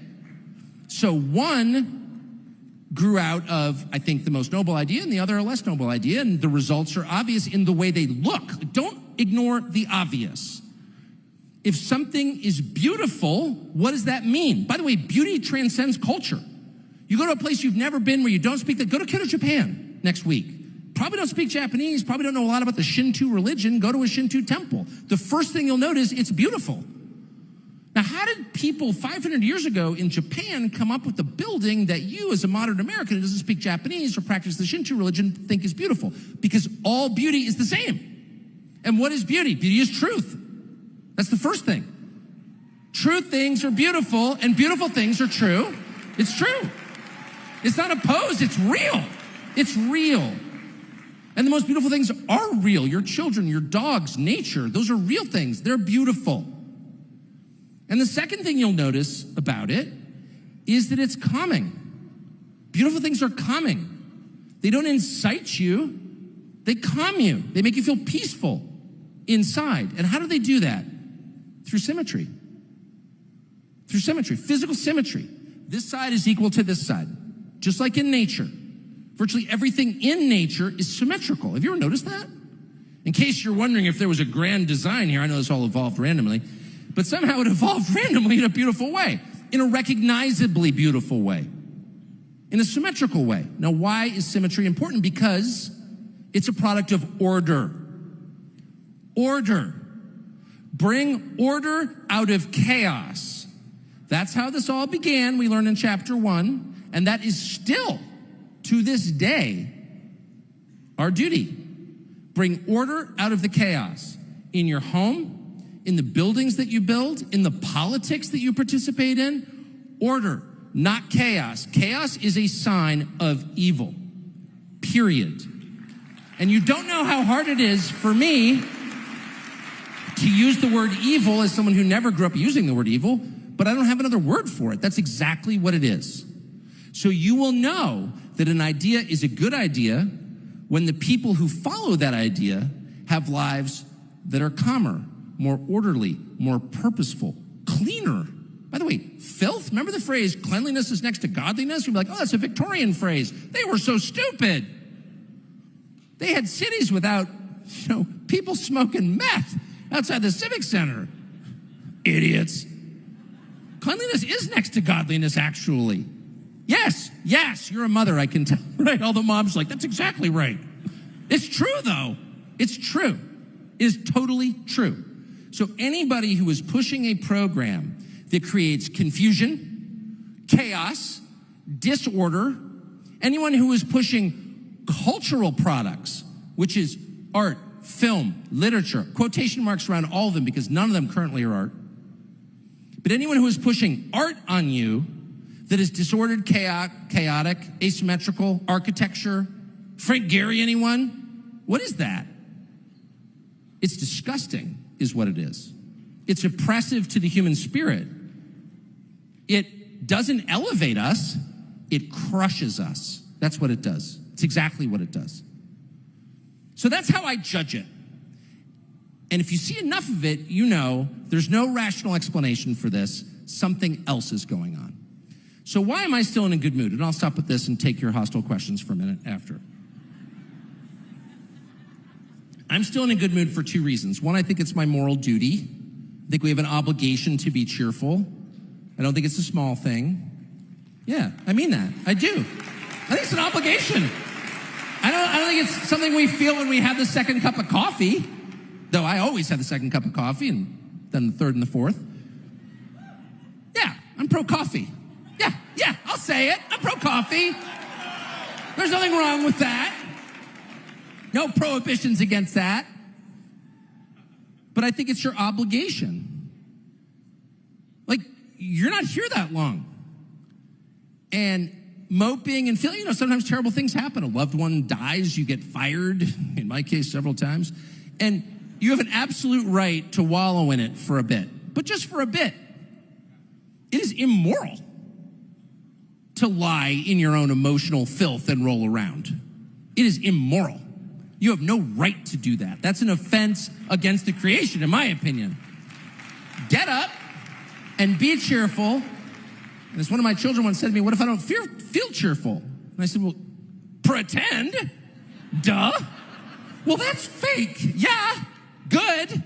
So one grew out of, I think, the most noble idea, and the other a less noble idea, and the results are obvious in the way they look. Don't ignore the obvious. If something is beautiful, what does that mean? By the way, beauty transcends culture. You go to a place you've never been where you don't speak that, go to Kyoto, Japan next week. Probably don't speak Japanese, probably don't know a lot about the Shinto religion, go to a Shinto temple. The first thing you'll notice, it's beautiful. Now, how did people 500 years ago in Japan come up with the building that you, as a modern American who doesn't speak Japanese or practice the Shinto religion, think is beautiful? Because all beauty is the same. And what is beauty? Beauty is truth. That's the first thing. True things are beautiful, and beautiful things are true. It's true. It's not opposed. It's real. It's real. And the most beautiful things are real. Your children, your dogs, nature, those are real things. They're beautiful. And the second thing you'll notice about it is that it's calming. Beautiful things are calming. They don't incite you. They calm you. They make you feel peaceful inside. And how do they do that? Through symmetry. Through symmetry, physical symmetry. This side is equal to this side. Just like in nature. Virtually everything in nature is symmetrical. Have you ever noticed that? In case you're wondering if there was a grand design here, I know this all evolved randomly, but somehow it evolved randomly in a beautiful way, in a recognizably beautiful way, in a symmetrical way. Now, why is symmetry important? Because it's a product of order. Order. Bring order out of chaos. That's how this all began, we learned in chapter 1, and that is still, to this day, our duty. Bring order out of the chaos in your home, in the buildings that you build, in the politics that you participate in. Order, not chaos. Chaos is a sign of evil, period. And you don't know how hard it is for me to use the word evil as someone who never grew up using the word evil, but I don't have another word for it. That's exactly what it is. So you will know that an idea is a good idea when the people who follow that idea have lives that are calmer, more orderly, more purposeful, cleaner. By the way, filth, remember the phrase, cleanliness is next to godliness? We'd be like, oh, that's a Victorian phrase. They were so stupid. They had cities without, people smoking meth outside the Civic Center. Idiots. Cleanliness is next to godliness, actually. Yes, you're a mother, I can tell, right? All the moms are like, that's exactly right. It's true, though. It's true. It is totally true. So anybody who is pushing a program that creates confusion, chaos, disorder, anyone who is pushing cultural products, which is art, film, literature, quotation marks around all of them because none of them currently are art, But anyone who is pushing art on you that is disordered, chaotic, asymmetrical, architecture, Frank Gehry, anyone? What is that? It's disgusting, is what it is. It's oppressive to the human spirit. It doesn't elevate us, it crushes us. That's what it does. It's exactly what it does. So that's how I judge it. And if you see enough of it, you know there's no rational explanation for this. Something else is going on. So why am I still in a good mood? And I'll stop with this and take your hostile questions for a minute after. I'm still in a good mood for two reasons. One, I think it's my moral duty. I think we have an obligation to be cheerful. I don't think it's a small thing. Yeah, I mean that. I do. I think it's an obligation. I don't think it's something we feel when we have the second cup of coffee, though I always have the second cup of coffee and then the third and the fourth. Yeah, I'm pro-coffee. Yeah, I'll say it. I'm pro-coffee. There's nothing wrong with that. No prohibitions against that. But I think it's your obligation. Like, you're not here that long. And moping and feeling, sometimes terrible things happen. A loved one dies, you get fired, in my case, several times. And you have an absolute right to wallow in it for a bit, but just for a bit. It is immoral to lie in your own emotional filth and roll around. It is immoral. You have no right to do that. That's an offense against the creation, in my opinion. Get up and be cheerful. And as one of my children once said to me, what if I don't feel cheerful? And I said, well, pretend. Duh. Well, that's fake. Yeah, good.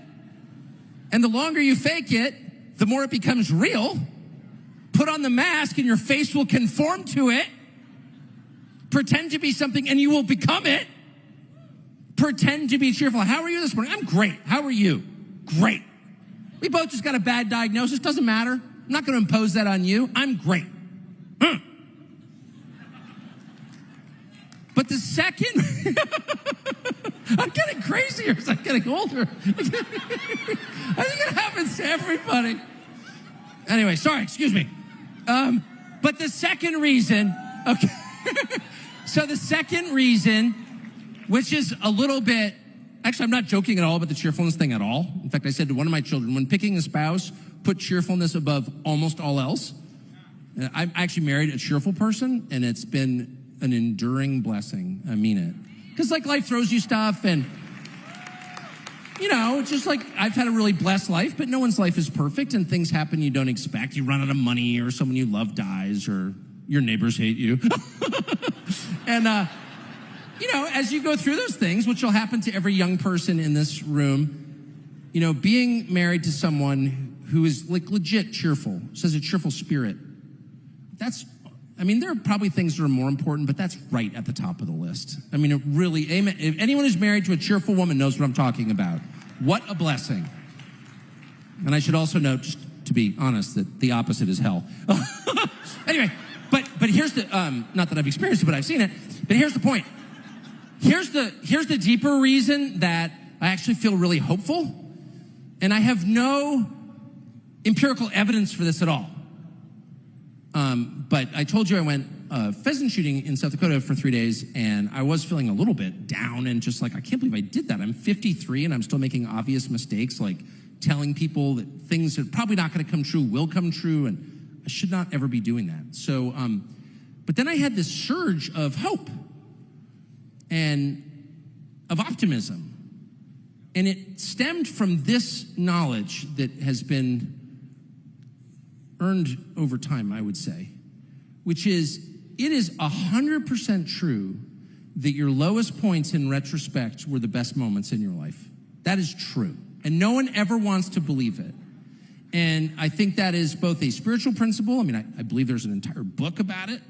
And the longer you fake it, the more it becomes real. Put on the mask and your face will conform to it. Pretend to be something and you will become it. Pretend to be cheerful. How are you this morning? I'm great. How are you? Great. We both just got a bad diagnosis. Doesn't matter. I'm not going to impose that on you. I'm great. But the second... I'm getting crazier as I'm getting older. I think it happens to everybody. Anyway, sorry, excuse me. But the second reason... Okay. So the second reason... which is a little bit, actually, I'm not joking at all about the cheerfulness thing at all. In fact, I said to one of my children, when picking a spouse, put cheerfulness above almost all else. I'm actually married a cheerful person, and it's been an enduring blessing. I mean it. Because, life throws you stuff, and, it's just I've had a really blessed life, but no one's life is perfect, and things happen you don't expect. You run out of money, or someone you love dies, or your neighbors hate you. And, as you go through those things, which will happen to every young person in this room, being married to someone who is legit cheerful, says a cheerful spirit, there are probably things that are more important, but that's right at the top of the list. It really, amen. If anyone who's married to a cheerful woman knows what I'm talking about. What a blessing. And I should also note, just to be honest, that the opposite is hell. Anyway, but here's the, not that I've experienced it, but I've seen it, but here's the point. Here's the deeper reason that I actually feel really hopeful, and I have no empirical evidence for this at all. But I told you I went pheasant shooting in South Dakota for 3 days, and I was feeling a little bit down and just I can't believe I did that. I'm 53 and I'm still making obvious mistakes, like telling people that things that are probably not going to come true will come true, and I should not ever be doing that. So, but then I had this surge of hope and of optimism. And it stemmed from this knowledge that has been earned over time, I would say, which is, it is 100% true that your lowest points in retrospect were the best moments in your life. That is true. And no one ever wants to believe it. And I think that is both a spiritual principle. I believe there's an entire book about it.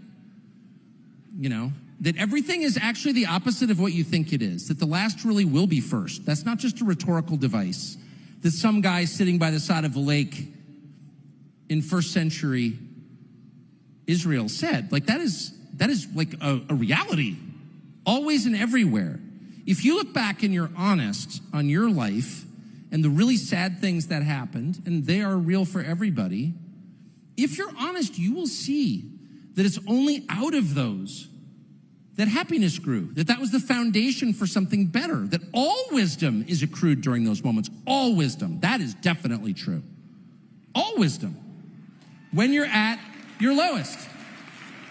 That everything is actually the opposite of what you think it is. That the last really will be first. That's not just a rhetorical device. That some guy sitting by the side of a lake in first century Israel said. That is a reality. Always and everywhere. If you look back and you're honest on your life and the really sad things that happened, and they are real for everybody, if you're honest, you will see that it's only out of those that happiness grew, that was the foundation for something better, that all wisdom is accrued during those moments. All wisdom. That is definitely true. All wisdom. When you're at your lowest.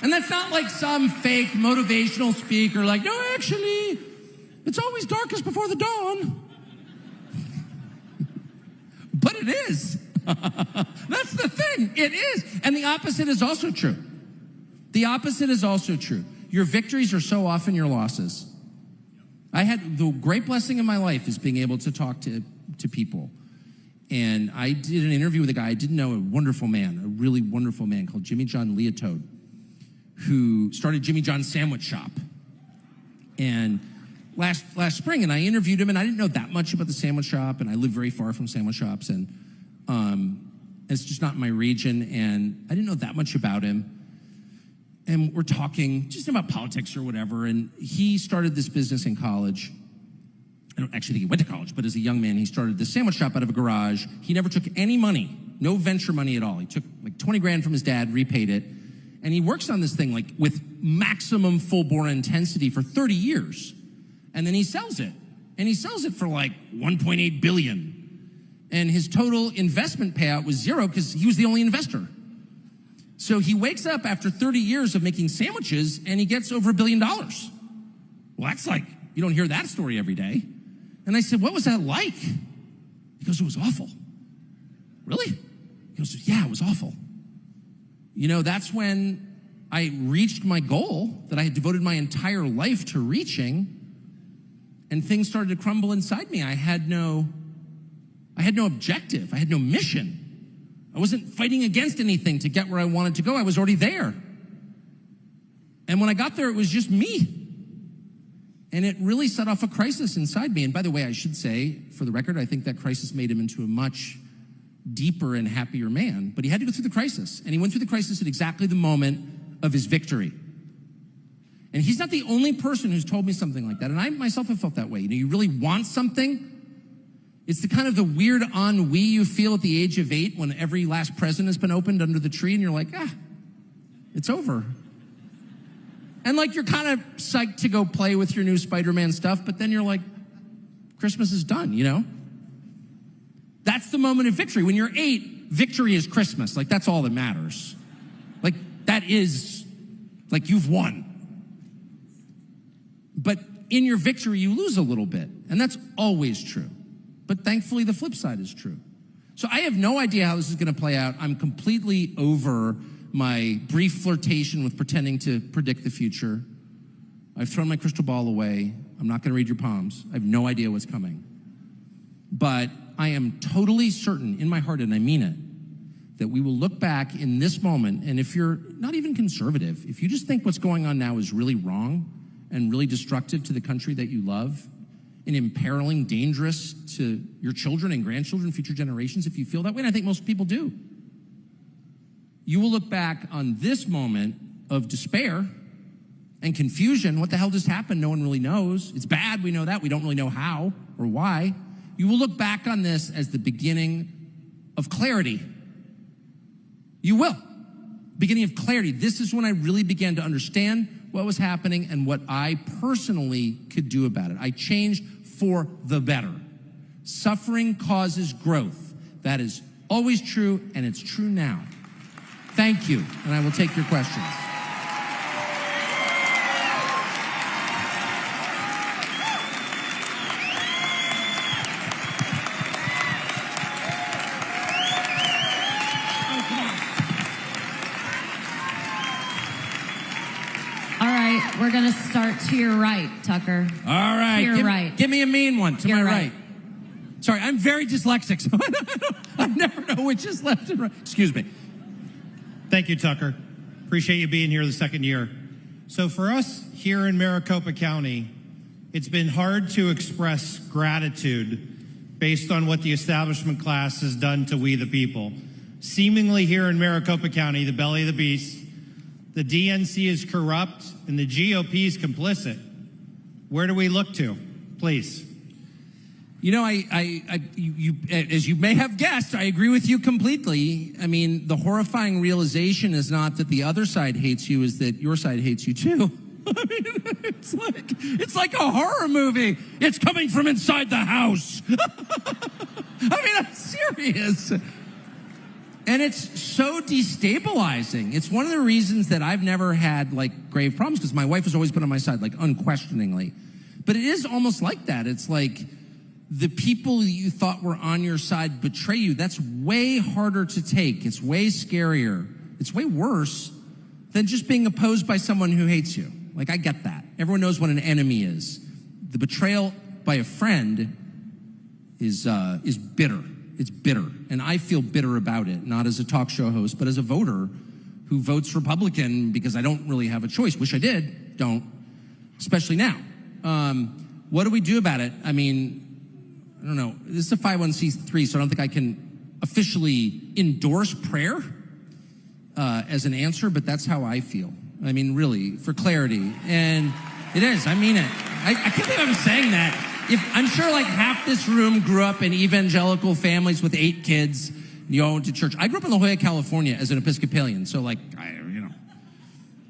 And that's not like some fake motivational speaker like, no, actually, it's always darkest before the dawn. But it is. That's the thing. It is. And the opposite is also true. The opposite is also true. Your victories are so often your losses. I had the great blessing in my life is being able to talk to people. And I did an interview with a guy I didn't know, a wonderful man, a really wonderful man called Jimmy John Leotoad, who started Jimmy John's Sandwich Shop. And last spring, and I interviewed him, and I didn't know that much about the sandwich shop, and I live very far from sandwich shops, and it's just not my region, and I didn't know that much about him. And we're talking just about politics or whatever, and he started this business in college. I don't actually think he went to college, but as a young man, he started this sandwich shop out of a garage. He never took any money, no venture money at all. He took like 20 grand from his dad, repaid it, and he works on this thing like with maximum full-bore intensity for 30 years. And then he sells it, and he sells it for like 1.8 billion. And his total investment payout was zero because he was the only investor. So he wakes up after 30 years of making sandwiches, and he gets over $1 billion. Well, that's like, you don't hear that story every day. And I said, what was that like? He goes, it was awful. Really? He goes, yeah, it was awful. You know, that's when I reached my goal that I had devoted my entire life to reaching, and things started to crumble inside me. I had no objective. I had no mission. I wasn't fighting against anything to get where I wanted to go. I was already there. And when I got there, it was just me. And it really set off a crisis inside me. And by the way, I should say, for the record, I think that crisis made him into a much deeper and happier man. But he had to go through the crisis. And he went through the crisis at exactly the moment of his victory. And he's not the only person who's told me something like that. And I myself have felt that way. You know, you really want something. It's the kind of the weird ennui you feel at the age of 8 when every last present has been opened under the tree and you're like, it's over. And like you're kind of psyched to go play with your new Spider-Man stuff, but then you're like, Christmas is done, you know? That's the moment of victory. When you're 8, victory is Christmas. Like that's all that matters. Like that is, like you've won. But in your victory, you lose a little bit. And that's always true. But thankfully, the flip side is true. So I have no idea how this is going to play out. I'm completely over my brief flirtation with pretending to predict the future. I've thrown my crystal ball away. I'm not going to read your palms. I have no idea what's coming. But I am totally certain in my heart, and I mean it, that we will look back in this moment, and if you're not even conservative, if you just think what's going on now is really wrong and really destructive to the country that you love, and imperiling, dangerous to your children and grandchildren, future generations, if you feel that way, and I think most people do. You will look back on this moment of despair and confusion. What the hell just happened? No one really knows. It's bad, we know that. We don't really know how or why. You will look back on this as the beginning of clarity. You will. Beginning of clarity. This is when I really began to understand what was happening and what I personally could do about it. I changed for the better. Suffering causes growth. That is always true, and it's true now. Thank you, and I will take your questions. We're going to start to your right, Tucker. All right. To your right. Give me a mean one to Your my right. right. Sorry, I'm very dyslexic, so I never know which is left and right. Excuse me. Thank you, Tucker. Appreciate you being here the second year. So for us here in Maricopa County, it's been hard to express gratitude based on what the establishment class has done to we the people. Seemingly here in Maricopa County, the belly of the beast, the DNC is corrupt and the GOP is complicit. Where do we look to? Please. You know, you, as you may have guessed, I agree with you completely. I mean, the horrifying realization is not that the other side hates you, is that your side hates you too. I mean, it's like a horror movie. It's coming from inside the house. I mean, I'm serious. And it's so destabilizing. It's one of the reasons that I've never had like grave problems, because my wife has always been on my side, like unquestioningly. But it is almost like that. It's like the people you thought were on your side betray you. That's way harder to take. It's way scarier. It's way worse than just being opposed by someone who hates you. Like, I get that. Everyone knows what an enemy is. The betrayal by a friend is bitter. It's bitter. And I feel bitter about it, not as a talk show host, but as a voter who votes Republican because I don't really have a choice. Wish I did. Don't. Especially now. What do we do about it? I mean, I don't know. This is a 501c3, so I don't think I can officially endorse prayer as an answer, but that's how I feel. I mean, really, for clarity. And it is. I mean it. I can't believe I'm saying that. I'm sure like half this room grew up in evangelical families with 8 kids. You all went to church. I grew up in La Jolla, California as an Episcopalian. So like,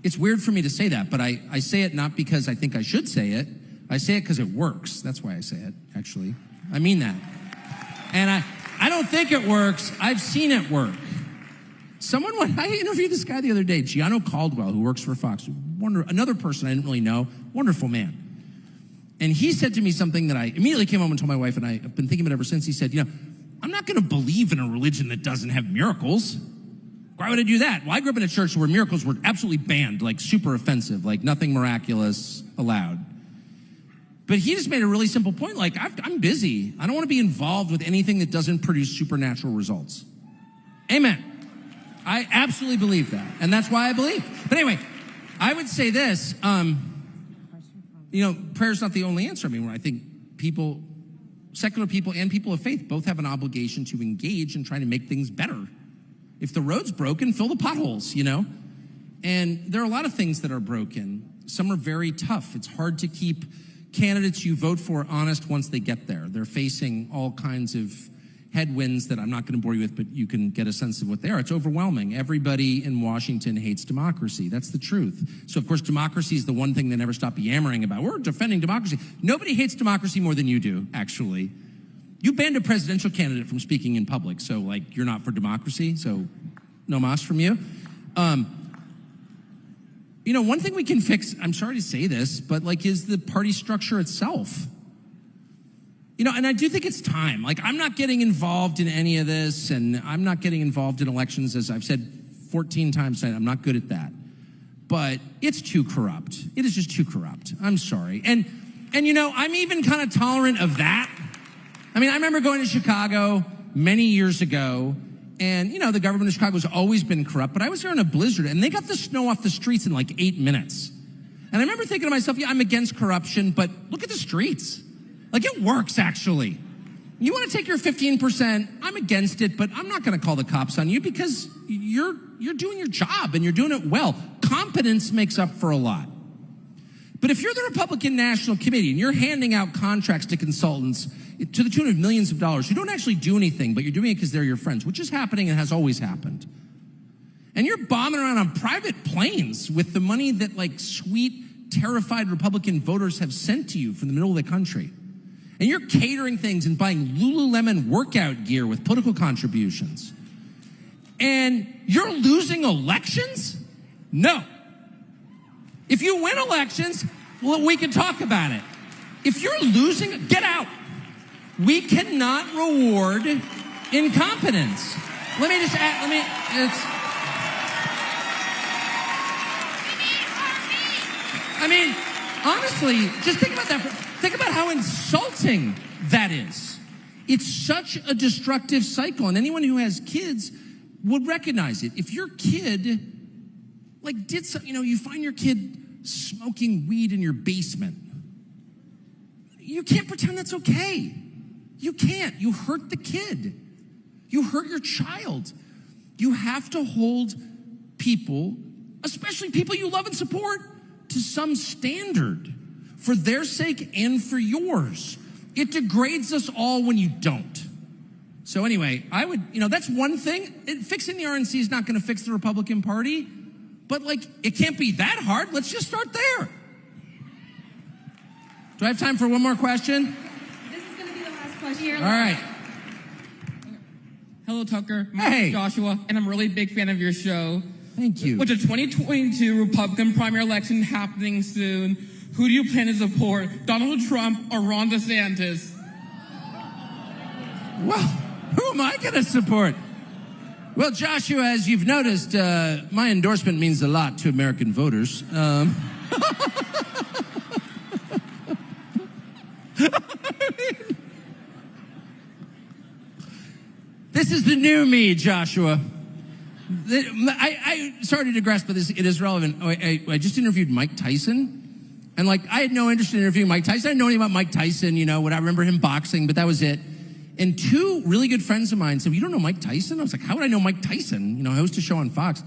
it's weird for me to say that, but I say it not because I think I should say it. I say it because it works. That's why I say it, actually. I mean that. And I don't think it works. I've seen it work. I interviewed this guy the other day, Gianno Caldwell, who works for Fox. Another person I didn't really know. Wonderful man. And he said to me something that I immediately came home and told my wife, and I've been thinking about it ever since. He said, I'm not going to believe in a religion that doesn't have miracles. Why would I do that? Well, I grew up in a church where miracles were absolutely banned, like super offensive, like nothing miraculous allowed. But he just made a really simple point, like, I'm busy. I don't want to be involved with anything that doesn't produce supernatural results. Amen. I absolutely believe that, and that's why I believe. But anyway, I would say this, prayer's not the only answer. I mean, I think secular people and people of faith both have an obligation to engage in trying to make things better. If the road's broken, fill the potholes, And there are a lot of things that are broken. Some are very tough. It's hard to keep candidates you vote for honest once they get there. They're facing all kinds of headwinds that I'm not going to bore you with, but you can get a sense of what they are. It's overwhelming. Everybody in Washington hates democracy. That's the truth. So, of course, democracy is the one thing they never stop yammering about. We're defending democracy. Nobody hates democracy more than you do, actually. You banned a presidential candidate from speaking in public, so, like, you're not for democracy, so no mas from you. One thing we can fix, I'm sorry to say this, but, like, is the party structure itself. And I do think it's time. Like, I'm not getting involved in any of this, and I'm not getting involved in elections, as I've said 14 times tonight. I'm not good at that. But it's too corrupt. It is just too corrupt. I'm sorry. And I'm even kind of tolerant of that. I mean, I remember going to Chicago many years ago, and, the government of Chicago has always been corrupt, but I was there in a blizzard, and they got the snow off the streets in like 8 minutes. And I remember thinking to myself, I'm against corruption, but look at the streets. Like, it works, actually. You want to take your 15%, I'm against it, but I'm not going to call the cops on you because you're doing your job and you're doing it well. Competence makes up for a lot. But if you're the Republican National Committee and you're handing out contracts to consultants to the tune of millions of dollars who don't actually do anything, but you're doing it because they're your friends, which is happening and has always happened. And you're bombing around on private planes with the money that, like, sweet, terrified Republican voters have sent to you from the middle of the country. And you're catering things and buying Lululemon workout gear with political contributions. And you're losing elections? No. If you win elections, well, we can talk about it. If you're losing, get out. We cannot reward incompetence. Let me just add, honestly, just think about that. Think about how insulting that is. It's such a destructive cycle, and anyone who has kids would recognize it. If your kid, like, did something, you find your kid smoking weed in your basement, you can't pretend that's okay. You can't. You hurt the kid. You hurt your child. You have to hold people, especially people you love and support, to some standard for their sake and for yours. It degrades us all when you don't. So anyway, I would, that's one thing. Fixing the RNC is not going to fix the Republican Party, but it can't be that hard. Let's just start there. Do I have time for one more question? This is going to be the last question. All right. Hello, Tucker. My Hey. name is Joshua, and I'm a really big fan of your show. Thank you. With the 2022 Republican primary election happening soon, who do you plan to support, Donald Trump or Ron DeSantis? Well, who am I going to support? Well, Joshua, as you've noticed, my endorsement means a lot to American voters. This is the new me, Joshua. I sorry to digress, but it is relevant. I just interviewed Mike Tyson, and I had no interest in interviewing Mike Tyson. I didn't know anything about Mike Tyson, what I remember him boxing, but that was it. And two really good friends of mine said, "You don't know Mike Tyson?" I was like, "How would I know Mike Tyson? I host a show on Fox."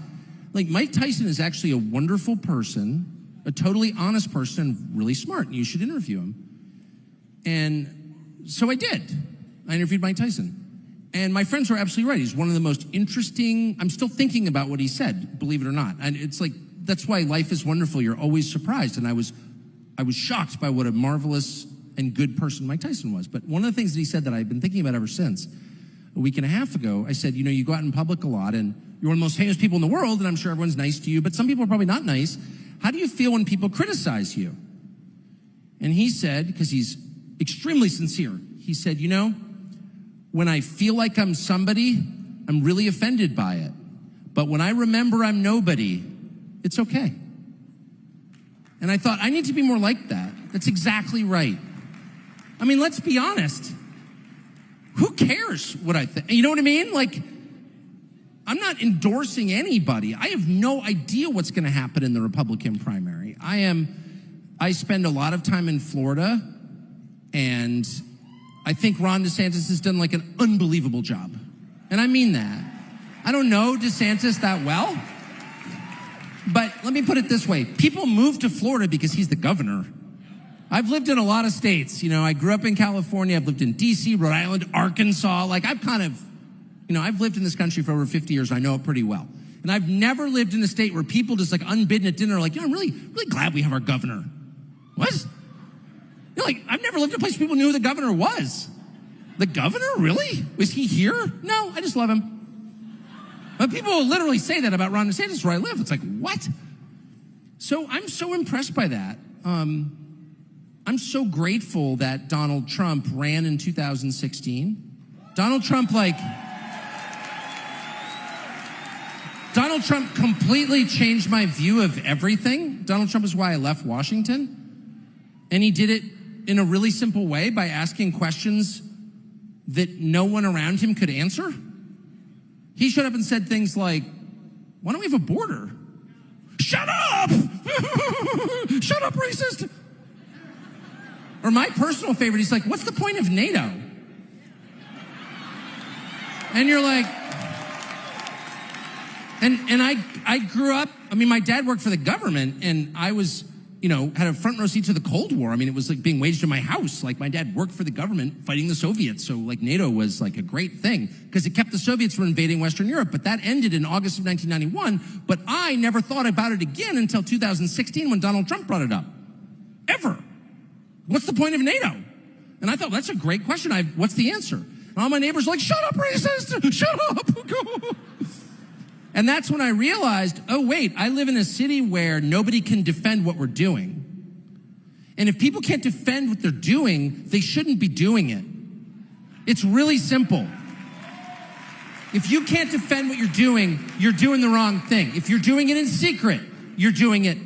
Mike Tyson is actually a wonderful person, a totally honest person, and really smart, and you should interview him. And so I did. I interviewed Mike Tyson. And my friends were absolutely right. He's one of the most interesting. I'm still thinking about what he said, believe it or not. And it's that's why life is wonderful. You're always surprised. And I was shocked by what a marvelous and good person Mike Tyson was. But one of the things that he said that I've been thinking about ever since, a week and a half ago, I said, you go out in public a lot and you're one of the most famous people in the world, and I'm sure everyone's nice to you, but some people are probably not nice. How do you feel when people criticize you? And he said, because he's extremely sincere, he said, when I feel like I'm somebody, I'm really offended by it. But when I remember I'm nobody, it's okay. And I thought, I need to be more like that. That's exactly right. I mean, let's be honest. Who cares what I think? You know what I mean? I'm not endorsing anybody. I have no idea what's going to happen in the Republican primary. I spend a lot of time in Florida, and I think Ron DeSantis has done an unbelievable job. And I mean that. I don't know DeSantis that well, but let me put it this way. People move to Florida because he's the governor. I've lived in a lot of states. I grew up in California. I've lived in D.C., Rhode Island, Arkansas. I've lived in this country for over 50 years. I know it pretty well. And I've never lived in a state where people just unbidden at dinner are I'm really, really glad we have our governor. What? I've never lived in a place where people knew who the governor was. The governor? Really? Was he here? No, I just love him. But people will literally say that about Ron DeSantis where I live. It's what? So I'm so impressed by that. I'm so grateful that Donald Trump ran in 2016. Donald Trump completely changed my view of everything. Donald Trump is why I left Washington. And he did it in a really simple way by asking questions that no one around him could answer. He showed up and said things like, why don't we have a border? Shut up! Shut up, racist! Or my personal favorite, he's like, what's the point of NATO? And you're like, and I grew up, my dad worked for the government, and I was, had a front row seat to the Cold War. It was being waged in my house. My dad worked for the government fighting the Soviets. So NATO was a great thing because it kept the Soviets from invading Western Europe. But that ended in August of 1991. But I never thought about it again until 2016 when Donald Trump brought it up. Ever. What's the point of NATO? And I thought, that's a great question. What's the answer? And all my neighbors are like, shut up, racist! Shut up! And that's when I realized, oh, wait, I live in a city where nobody can defend what we're doing. And if people can't defend what they're doing, they shouldn't be doing it. It's really simple. If you can't defend what you're doing the wrong thing. If you're doing it in secret, you're doing it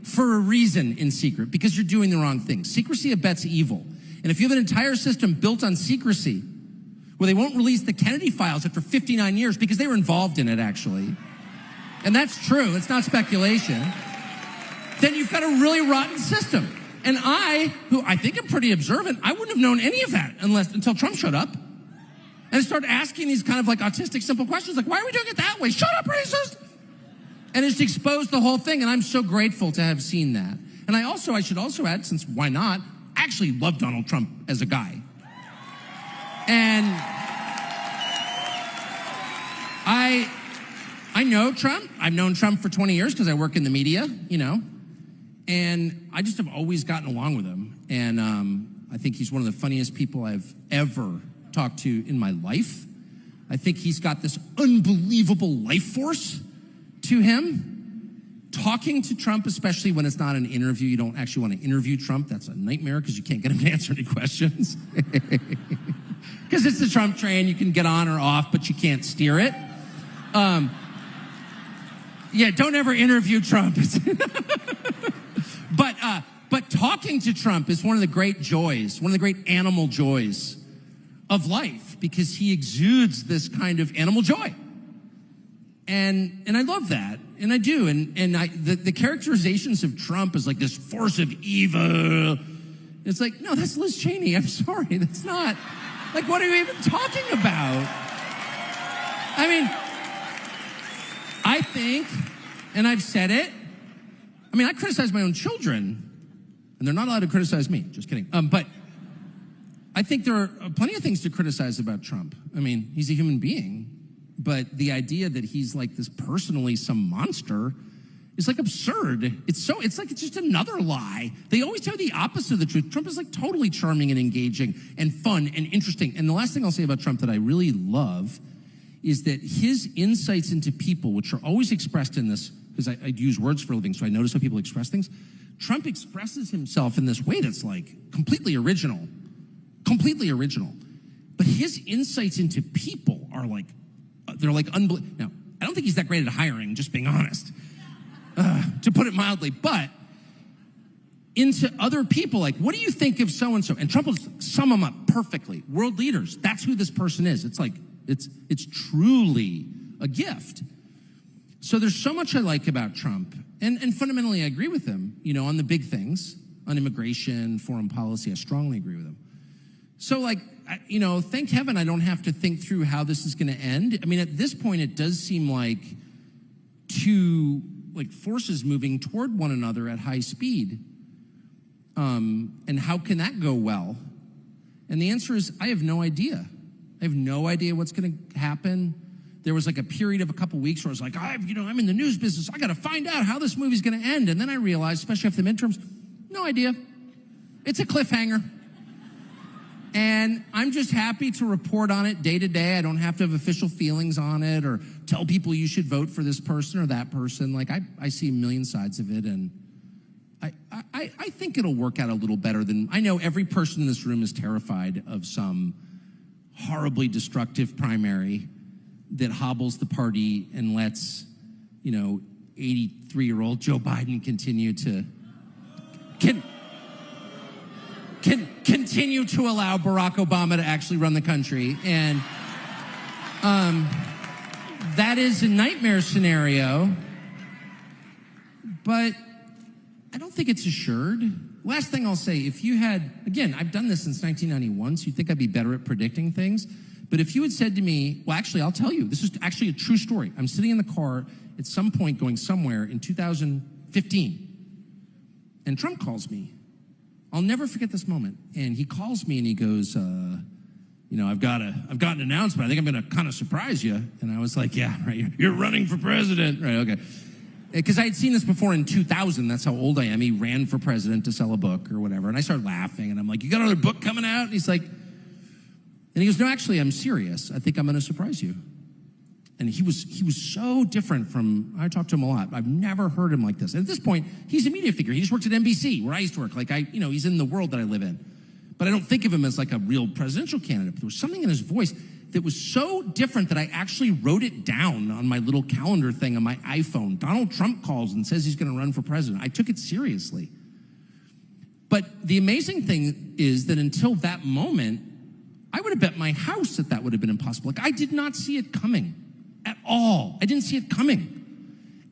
for a reason in secret because you're doing the wrong thing. Secrecy abets evil. And if you have an entire system built on secrecy, where they won't release the Kennedy files after 59 years because they were involved in it, actually. And that's true. It's not speculation. Then you've got a really rotten system. And who I think am pretty observant, I wouldn't have known any of that until Trump showed up. And I started asking these kind of autistic, simple questions why are we doing it that way? Shut up, racist! And it's exposed the whole thing, and I'm so grateful to have seen that. And I should also add, since why not, I actually love Donald Trump as a guy. And I know Trump. I've known Trump for 20 years because I work in the media, you know. And I just have always gotten along with him. And I think he's one of the funniest people I've ever talked to in my life. I think he's got this unbelievable life force to him. Talking to Trump, especially when it's not an interview, you don't actually want to interview Trump. That's a nightmare because you can't get him to answer any questions. Because it's the Trump train. You can get on or off, but you can't steer it. Yeah, don't ever interview Trump. But talking to Trump is one of the great joys, one of the great animal joys of life, because he exudes this kind of animal joy. And I love that. And I do. And the characterizations of Trump as like this force of evil. It's like, no, that's Liz Cheney. I'm sorry. That's not. Like, what are you even talking about? I mean, I think, and I've said it, I mean, I criticize my own children, and they're not allowed to criticize me. Just kidding. But I think there are plenty of things to criticize about Trump. I mean, he's a human being, but the idea that he's like this personally some monster is like absurd. It's like it's just another lie. They always tell the opposite of the truth. Trump is like totally charming and engaging and fun and interesting. And the last thing I'll say about Trump that I really love is that his insights into people, which are always expressed in this, because I use words for a living, so I notice how people express things. Trump expresses himself in this way that's like completely original. But his insights into people are like, they're like unbelievable. Now, I don't think he's that great at hiring, just being honest, to put it mildly, but into other people, like, what do you think of so-and-so? And Trump will sum them up perfectly. World leaders, that's who this person is. It's like, it's truly a gift. So there's so much I like about Trump. And fundamentally, I agree with him, you know, on the big things, on immigration, foreign policy. I strongly agree with him. So, like, you know, thank heaven I don't have to think through how this is going to end. I mean, at this point, it does seem like two, like, forces moving toward one another at high speed. And how can that go well? And the answer is, I have no idea. I have no idea what's going to happen. There was like a period of a couple weeks where I was like, I'm in the news business. I got to find out how this movie's going to end. And then I realized, especially after the midterms, no idea. It's a cliffhanger. And I'm just happy to report on it day to day. I don't have to have official feelings on it or tell people you should vote for this person or that person. Like, I see a million sides of it, and I think it'll work out a little better than, I know every person in this room is terrified of some horribly destructive primary that hobbles the party and lets, 83-year-old Joe Biden continue to continue to allow Barack Obama to actually run the country. And that is a nightmare scenario, but I don't think it's assured. Last thing I'll say, if you had, again, I've done this since 1991, so you'd think I'd be better at predicting things. But if you had said to me, well, actually, I'll tell you, this is actually a true story. I'm sitting in the car at some point going somewhere in 2015, and Trump calls me. I'll never forget this moment. And he calls me and he goes, I've got an announcement. I think I'm going to kind of surprise you. And I was like, yeah, right. You're running for president. Right, okay. Because I had seen this before in 2000. That's how old I am. He ran for president to sell a book or whatever. And I started laughing. And I'm like, you got another book coming out? And he's like, and he goes, no, actually, I'm serious. I think I'm going to surprise you. And he was so different from, I talked to him a lot. I've never heard him like this. And at this point, he's a media figure. He just works at NBC, where I used to work. Like, he's in the world that I live in. But I don't think of him as like a real presidential candidate. But there was something in his voice that was so different that I actually wrote it down on my little calendar thing on my iPhone. Donald Trump calls and says he's going to run for president. I took it seriously. But the amazing thing is that until that moment, I would have bet my house that would have been impossible. Like, I did not see it coming at all. I didn't see it coming.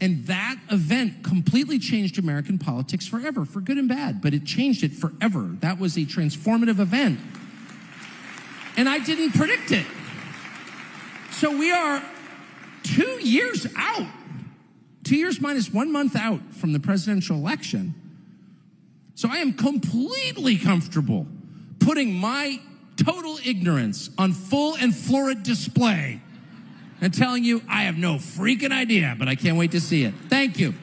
And that event completely changed American politics forever, for good and bad, but it changed it forever. That was a transformative event. And I didn't predict it. So we are 2 years out, 2 years minus 1 month out from the presidential election. So I am completely comfortable putting my total ignorance on full and florid display and telling you I have no freaking idea, but I can't wait to see it. Thank you.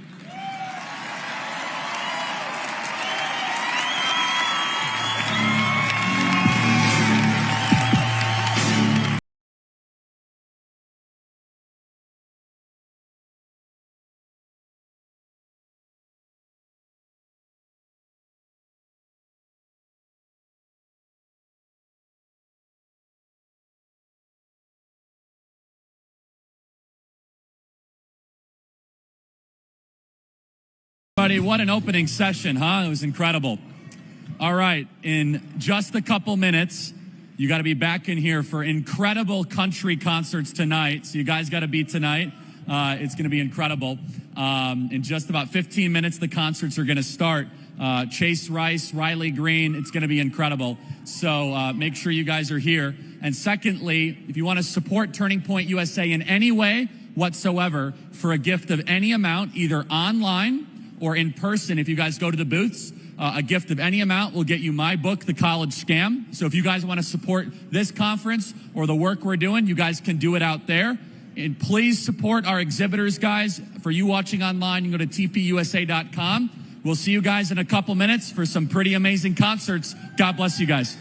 Buddy, what an opening session, huh? It was incredible. All right, in just a couple minutes, you got to be back in here for incredible country concerts tonight. So you guys got to be tonight. It's going to be incredible. In just about 15 minutes, the concerts are going to start. Chase Rice, Riley Green, it's going to be incredible. So make sure you guys are here. And secondly, if you want to support Turning Point USA in any way whatsoever for a gift of any amount, either online or in person, if you guys go to the booths, a gift of any amount will get you my book, The College Scam. So if you guys want to support this conference or the work we're doing, you guys can do it out there. And please support our exhibitors, guys. For you watching online, you can go to tpusa.com. We'll see you guys in a couple minutes for some pretty amazing concerts. God bless you guys.